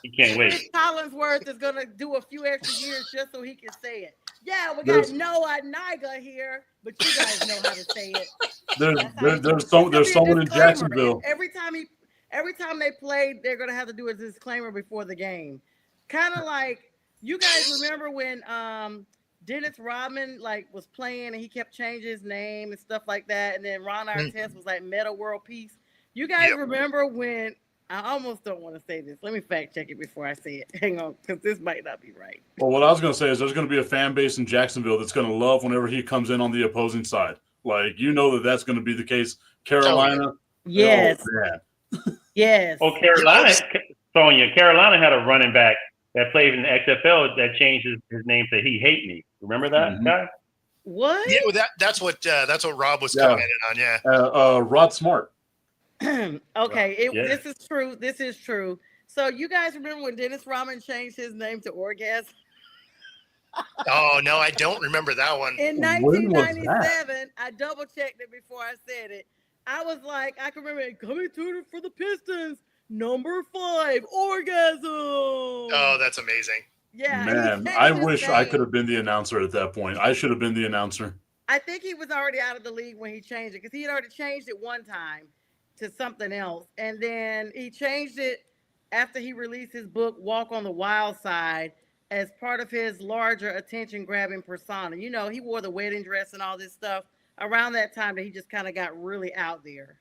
He can't wait. Chris Collinsworth is gonna do a few extra years just so he can say it. Yeah, we got Noah Knigga here, but you guys know how to say it. There's someone in Jacksonville. Every time they play, they're gonna have to do a disclaimer before the game. Kind of like you guys remember when Dennis Rodman was playing and he kept changing his name and stuff like that. And then Ron Artest was like Meta World Peace. You guys remember when I almost don't want to say this. Let me fact check it before I say it. Hang on, because this might not be right. Well, what I was going to say is there's going to be a fan base in Jacksonville that's going to love whenever he comes in on the opposing side. That's going to be the case. Carolina. Yes. Yes. Oh, Carolina. Sonia, Carolina had a running back that played in the XFL that changed his name to He Hate Me. Remember that guy? What? Yeah, well, that's what Rob was commenting on. Yeah. Rod Smart. Okay, this is true. This is true. So you guys remember when Dennis Rodman changed his name to Orgasm? Oh no, I don't remember that one. In 1997, I double checked it before I said it. I was like, I can remember it coming to for the Pistons, number 5, Orgasm. Oh, that's amazing. Yeah, man, I wish I could have been the announcer at that point. I should have been the announcer. I think he was already out of the league when he changed it because he had already changed it one time to something else, and then he changed it after he released his book Walk on the Wild Side as part of his larger attention-grabbing persona. You know, he wore the wedding dress and all this stuff around that time that he just kind of got really out there.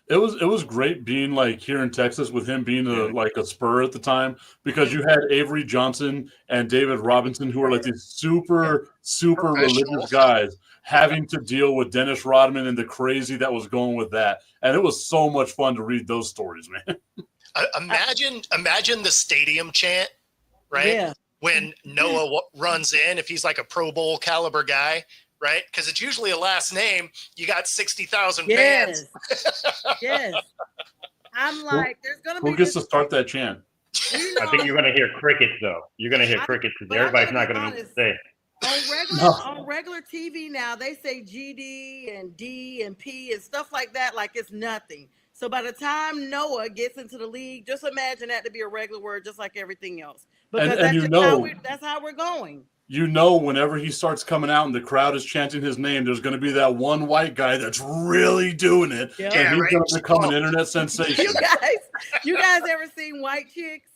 It was great being here in Texas with him being a Spur at the time, because you had Avery Johnson and David Robinson, who are these super religious guys, having to deal with Dennis Rodman and the crazy that was going with that. And it was so much fun to read those stories, man. Imagine the stadium chant, right? Yeah. When Noah runs in, if he's like a Pro Bowl caliber guy, right? Because it's usually a last name. You got 60,000 fans. Yes. I'm like, there's going to be. Who gets to start that chant? I think you're going to hear crickets, though. You're going to hear crickets because everybody's not going to say. On regular TV now, they say GD and D and P and stuff like that like it's nothing. So by the time Noah gets into the league, just imagine that to be a regular word, just like everything else. Because that's how we're going. You know, whenever he starts coming out and the crowd is chanting his name, there's going to be that one white guy that's really doing it, and he's going to become an internet sensation. You guys ever seen White Chicks?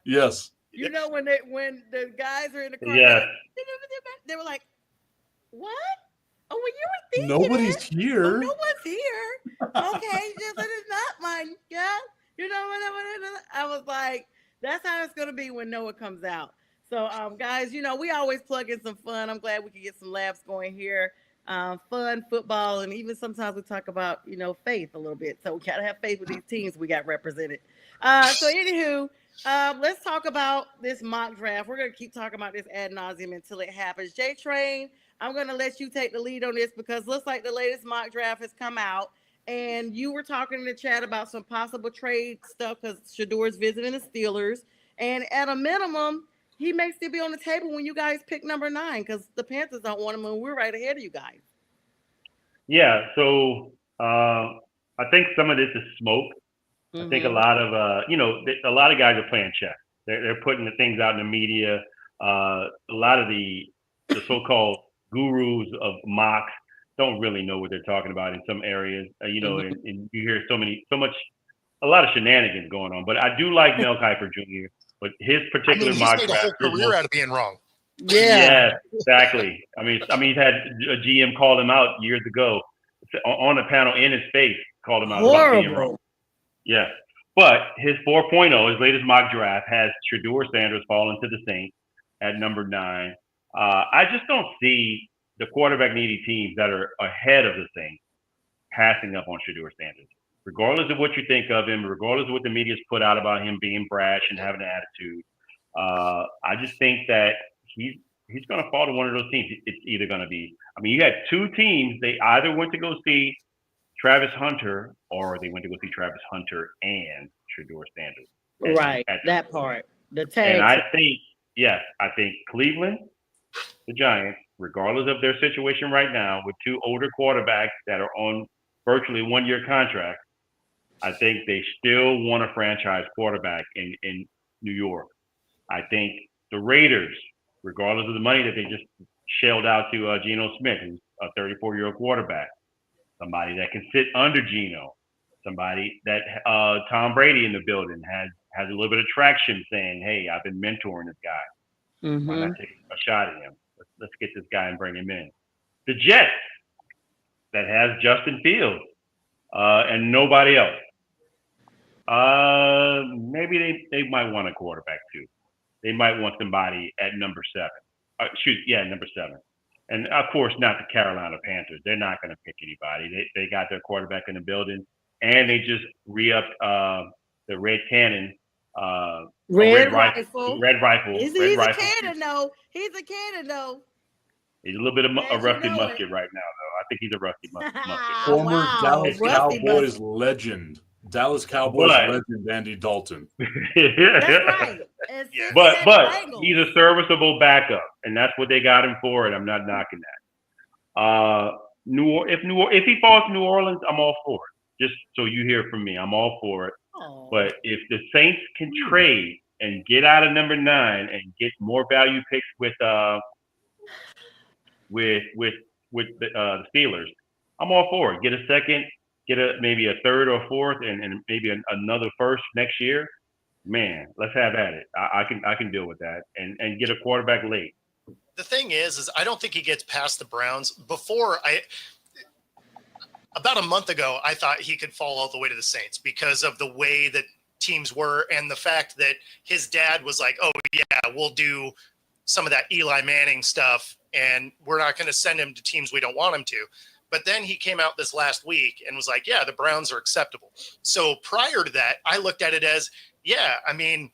Yes. You know when the guys are in the car, they were like, "What? Oh, when you were thinking nobody's here. Oh, no one's here. Okay, just it's not mine. Yeah, you know what? I was like, that's how it's gonna be when Noah comes out. So, guys, you know, we always plug in some fun. I'm glad we can get some laughs going here. Fun football, and even sometimes we talk about, you know, faith a little bit. So we gotta have faith with these teams we got represented. So anywho, let's talk about this mock draft. We're gonna keep talking about this ad nauseum until it happens. J Train, I'm gonna let you take the lead on this because it looks like the latest mock draft has come out, and you were talking in the chat about some possible trade stuff because Shadour's visiting the Steelers, and at a minimum, he may still be on the table when you guys pick number 9 because the Panthers don't want him, and we're right ahead of you guys. Yeah, so I think some of this is smoke. Mm-hmm. I think a lot of a lot of guys are playing chess. They're putting the things out in the media. A lot of the so-called gurus of mocks don't really know what they're talking about in some areas. And you hear a lot of shenanigans going on. But I do like Mel Kiper Jr. But his particular mock draft, he's made a whole career out of being wrong. Yeah, exactly. I mean, he's had a GM call him out years ago on a panel in his face, called him out about being wrong. Yeah, but his 4.0, his latest mock draft, has Shedeur Sanders falling to the Saints at number 9. I just don't see the quarterback needy teams that are ahead of the Saints passing up on Shedeur Sanders. Regardless of what you think of him, regardless of what the media's put out about him being brash and having an attitude, I just think that he's going to fall to one of those teams. It's either going to be, you had 2 teams. They either went to go see Travis Hunter or they went to go see Travis Hunter and Shedeur Sanders. Right, that part. The tag. And I think Cleveland, the Giants, regardless of their situation right now, with 2 older quarterbacks that are on virtually 1-year contracts, I think they still want a franchise quarterback in New York. I think the Raiders, regardless of the money that they just shelled out to Geno Smith, who's a 34-year-old quarterback, somebody that can sit under Geno, somebody that Tom Brady in the building has a little bit of traction saying, hey, I've been mentoring this guy. Mm-hmm. Why not take a shot at him? let's get this guy and bring him in. The Jets that has Justin Fields and nobody else. Maybe they might want a quarterback too. They might want somebody at number 7. Number 7. And of course, not the Carolina Panthers. They're not going to pick anybody. They got their quarterback in the building, and they just re-upped the Red Cannon. Red Rifle. Red Rifle. He's a cannon, though. He's a cannon, though. He's a little bit of a rusty musket right now, though. I think he's a rusty musket. Former Dallas Cowboys legend. Dallas Cowboys legend Andy Dalton. That's right. But he's a serviceable backup, and that's what they got him for, and I'm not knocking that. If he falls to New Orleans, I'm all for it. Just so you hear from me, I'm all for it. Oh. But if the Saints can trade and get out of number 9 and get more value picks with the Steelers, I'm all for it. Get a second. Get maybe a third or fourth, and maybe another first next year. Man, let's have at it. I can deal with that, and get a quarterback late. The thing is I don't think he gets past the Browns. About a month ago, I thought he could fall all the way to the Saints because of the way that teams were, and the fact that his dad was like, "Oh yeah, we'll do some of that Eli Manning stuff, and we're not going to send him to teams we don't want him to." But then he came out this last week and was like, yeah, the Browns are acceptable. So prior to that, I looked at it as, yeah, I mean,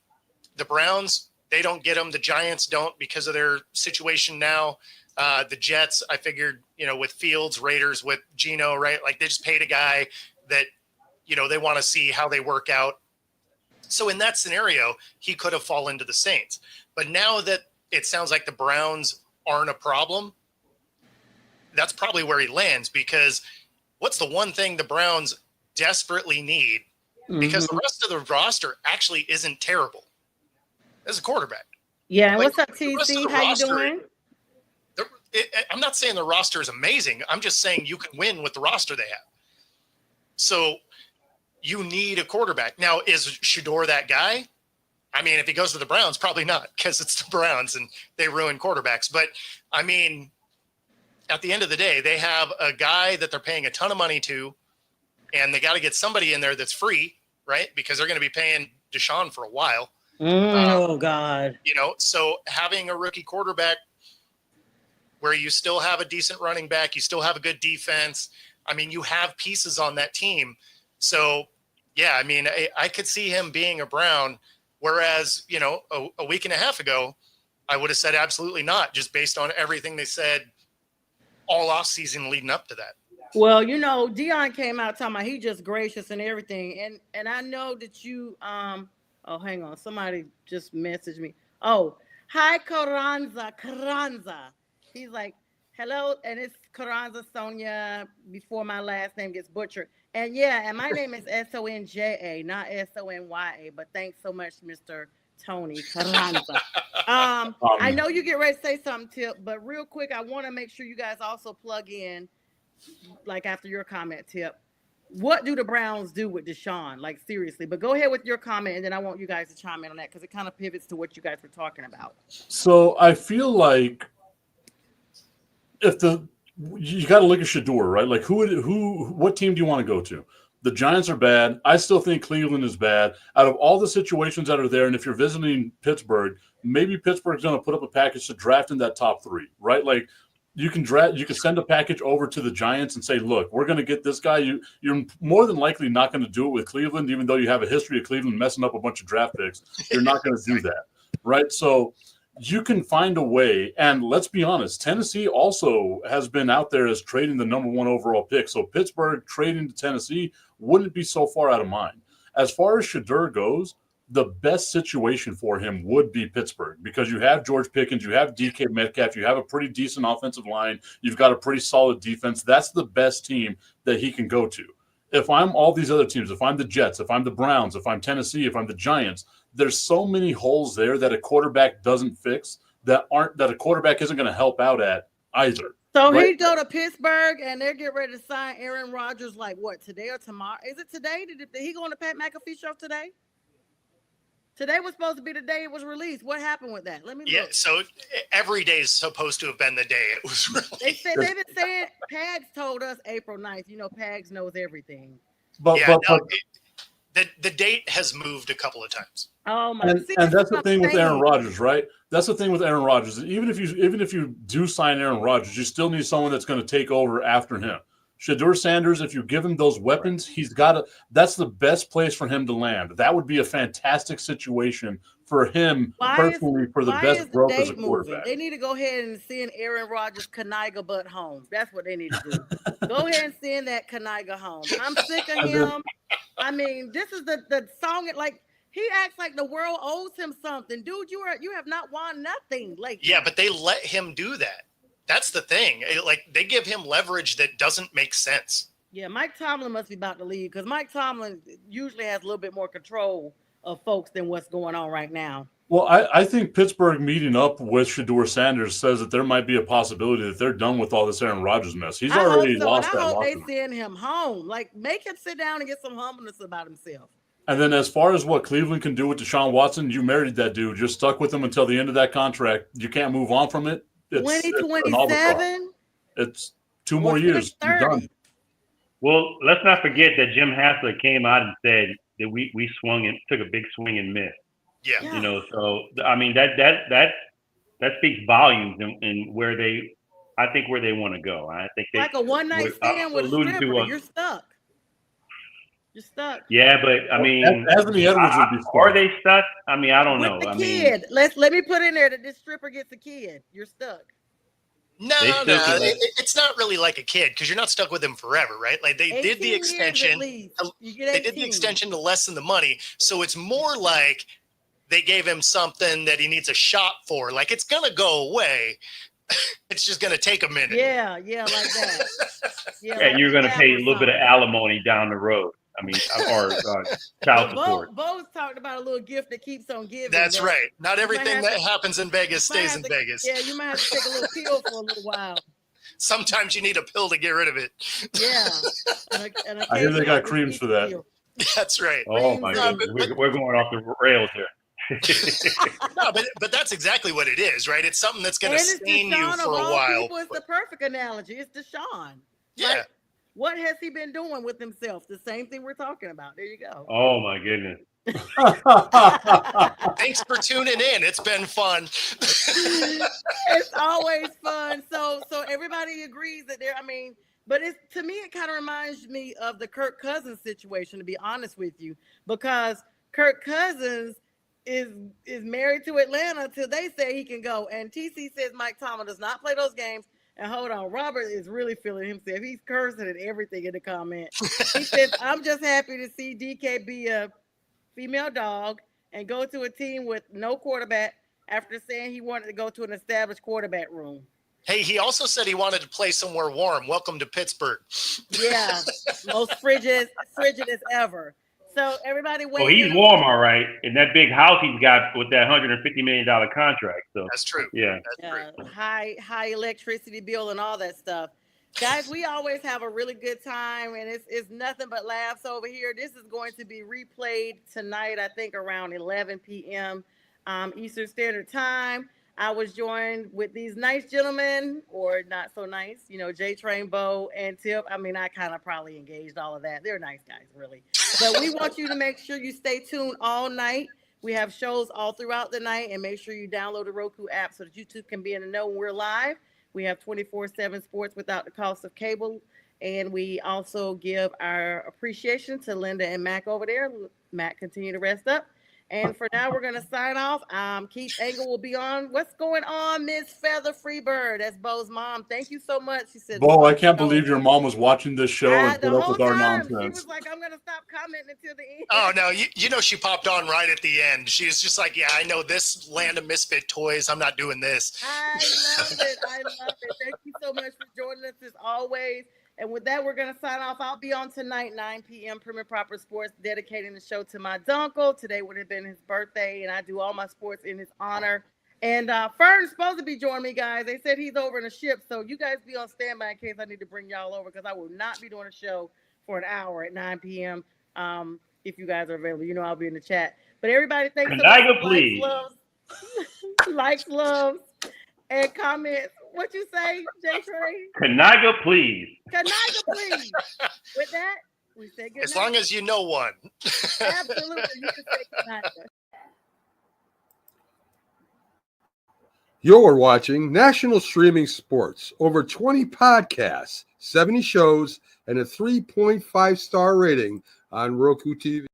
the Browns, they don't get them. The Giants don't because of their situation now. The Jets, I figured, with Fields, Raiders, with Geno, right? Like they just paid a guy that, they want to see how they work out. So in that scenario, he could have fallen to the Saints. But now that it sounds like the Browns aren't a problem, that's probably where he lands, because what's the one thing the Browns desperately need? Because the rest of the roster actually isn't terrible. As a quarterback. Yeah. What's up, TC? How you doing? I'm not saying the roster is amazing. I'm just saying you can win with the roster they have. So you need a quarterback. Now, is Shedeur that guy? I mean, if he goes to the Browns, probably not, because it's the Browns and they ruin quarterbacks. But I mean, at the end of the day, they have a guy that they're paying a ton of money to, and they got to get somebody in there that's free, right? Because they're going to be paying Deshaun for a while. Oh, God. So having a rookie quarterback where you still have a decent running back, you still have a good defense. I mean, you have pieces on that team. So, yeah, I mean, I could see him being a Brown, whereas, a week and a half ago, I would have said absolutely not, just based on everything they said all off season leading up to that. Well, Deion came out talking about he just gracious and everything. And I know that you, hang on. Somebody just messaged me. Oh, hi, Carranza. He's like, hello. And it's Carranza Sonia before my last name gets butchered. And and my name is Sonja, not Sony. But thanks so much, Mr. Tony Carranza. I know you get ready to say something, Tip, but real quick, I want to make sure you guys also plug in, like after your comment, Tip. What do the Browns do with Deshaun? Like, seriously. But go ahead with your comment, and then I want you guys to chime in on that because it kind of pivots to what you guys were talking about. So I feel like you got to look at Shedeur, right? Like, what team do you want to go to? The Giants are bad. I still think Cleveland is bad. Out of all the situations that are there, and if you're visiting Pittsburgh, maybe Pittsburgh's going to put up a package to draft in that top 3, right? Like, you can send a package over to the Giants and say, look, we're going to get this guy. You're more than likely not going to do it with Cleveland, even though you have a history of Cleveland messing up a bunch of draft picks. You're not going to do that, right? So you can find a way. And let's be honest, Tennessee also has been out there as trading the number 1 overall pick. So Pittsburgh trading to Tennessee wouldn't be so far out of mind. As far as Shedeur goes, the best situation for him would be Pittsburgh, because you have George Pickens, you have DK Metcalf, you have a pretty decent offensive line, you've got a pretty solid defense. That's the best team that he can go to. If I'm all these other teams, if I'm the Jets, if I'm the Browns, if I'm Tennessee, if I'm the Giants, there's so many holes there that a quarterback doesn't fix, that a quarterback isn't going to help out at either. So he go to Pittsburgh and they're getting ready to sign Aaron Rodgers, like what, today or tomorrow? Is it today? Did he go on the Pat McAfee show today? Today was supposed to be the day it was released. What happened with that? Let me look. So every day is supposed to have been the day it was released. They've been saying, Pags told us April 9th. You know, Pags knows everything. But the date has moved a couple of times. Oh my! And that's the thing with Aaron Rodgers, right? That's the thing with Aaron Rodgers. Even if you do sign Aaron Rodgers, you still need someone that's going to take over after him. Shedeur Sanders, if you give him those weapons, that's the best place for him to land. That would be a fantastic situation for him personally for the best growth as a quarterback. They need to go ahead and send Aaron Rodgers Kaniga butt home. That's what they need to do. Go ahead and send that Kaniga home. I'm sick of him. I mean, this is the song. Like, he acts like the world owes him something. Dude, you have not won nothing. Like, yeah, but they let him do that. That's the thing. Like, they give him leverage that doesn't make sense. Yeah, Mike Tomlin must be about to leave because Mike Tomlin usually has a little bit more control of folks than what's going on right now. Well, I think Pittsburgh meeting up with Shedeur Sanders says that there might be a possibility that they're done with all this Aaron Rodgers mess. He's already lost that. I hope they send him home. Like, make him sit down and get some humbleness about himself. And then as far as what Cleveland can do with Deshaun Watson, you married that dude. Just stuck with him until the end of that contract. You can't move on from it. 2027? It's 2 more years. You're done. Well, let's not forget that Jim Haslett came out and said that we swung and took a big swing and missed. Yeah. You know, so I mean that speaks volumes in where they want to go. I think they like a one night stand with a stripper. You're stuck. You're stuck. Yeah, but I mean, Anthony Edwards would be stuck. Are they stuck? I mean, I don't know. The kid. Let me put in there that this stripper gets a kid. You're stuck. No, it's not really like a kid because you're not stuck with him forever, right? Like they did the extension. They did the extension to lessen the money, so it's more like they gave him something that he needs a shot for. Like, it's gonna go away. It's just gonna take a minute. Yeah, like that. Yeah, you're gonna pay a little bit of alimony down the road. I mean, or child support. Bo's talked about a little gift that keeps on giving. That's right. Not everything that happens in Vegas stays in Vegas. Yeah, you might have to take a little pill for a little while. Sometimes you need a pill to get rid of it. Yeah. And I hear they got creams for that. That's right. Oh my goodness, we're going off the rails here. No, but that's exactly what it is, right? It's something that's going to stain you for a while. It's the perfect analogy. It's Deshaun. Yeah. Like, what has he been doing with himself? The same thing we're talking about. There you go. Oh my goodness. Thanks for tuning in. It's been fun. It's always fun. So everybody agrees that but to me it kind of reminds me of the Kirk Cousins situation, to be honest with you, because Kirk Cousins is married to Atlanta till they say he can go, and TC says Mike Tomlin does not play those games. And hold on, Robert is really feeling himself. He's cursing at everything in the comment. He says, I'm just happy to see DK be a female dog and go to a team with no quarterback after saying he wanted to go to an established quarterback room. Hey, he also said he wanted to play somewhere warm. Welcome to Pittsburgh. Yeah, most frigid as ever. So everybody wait. Well, he's warm, all right. In that big house he's got with that $150 million contract. So that's true. Yeah. High electricity bill and all that stuff. Guys, we always have a really good time, and it's nothing but laughs over here. This is going to be replayed tonight, I think around 11 p.m. Eastern Standard Time. I was joined with these nice gentlemen, or not so nice, J-Train, Bo, and Tip. I mean, I kind of probably engaged all of that. They're nice guys, really. But we want you to make sure you stay tuned all night. We have shows all throughout the night, and make sure you download the Roku app so that you too can be in the know when we're live. We have 24/7 sports without the cost of cable, and we also give our appreciation to Linda and Mac over there. Mac, continue to rest up. And for now, we're going to sign off. Keith Engel will be on. What's going on, Miss Feather Freebird? That's Bo's mom. Thank you so much. She said, Bo, I can't believe your mom was watching this show and put up with our nonsense. She was like, I'm going to stop commenting until the end. Oh, no. You know, she popped on right at the end. She was just like, yeah, I know this Land of Misfit Toys. I'm not doing this. I love it. Thank you so much for joining us as always. And with that, we're going to sign off. I'll be on tonight, 9 p.m., Premier Proper Sports, dedicating the show to my dunkel. Today would have been his birthday, and I do all my sports in his honor. And Fern's supposed to be joining me, guys. They said he's over in a ship, so you guys be on standby in case I need to bring y'all over, because I will not be doing a show for an hour at 9 p.m. if you guys are available. You know, I'll be in the chat. But everybody, thanks so Kaniga, much. please. Likes, loves, and comments. What you say, Jay Trey? Kaniga, please. Kaniga, please. With that, we say good As night. long as you know one. Absolutely. You can say Kaniga. You're watching National Streaming Sports. Over 20 podcasts, 70 shows, and a 3.5-star rating on Roku TV.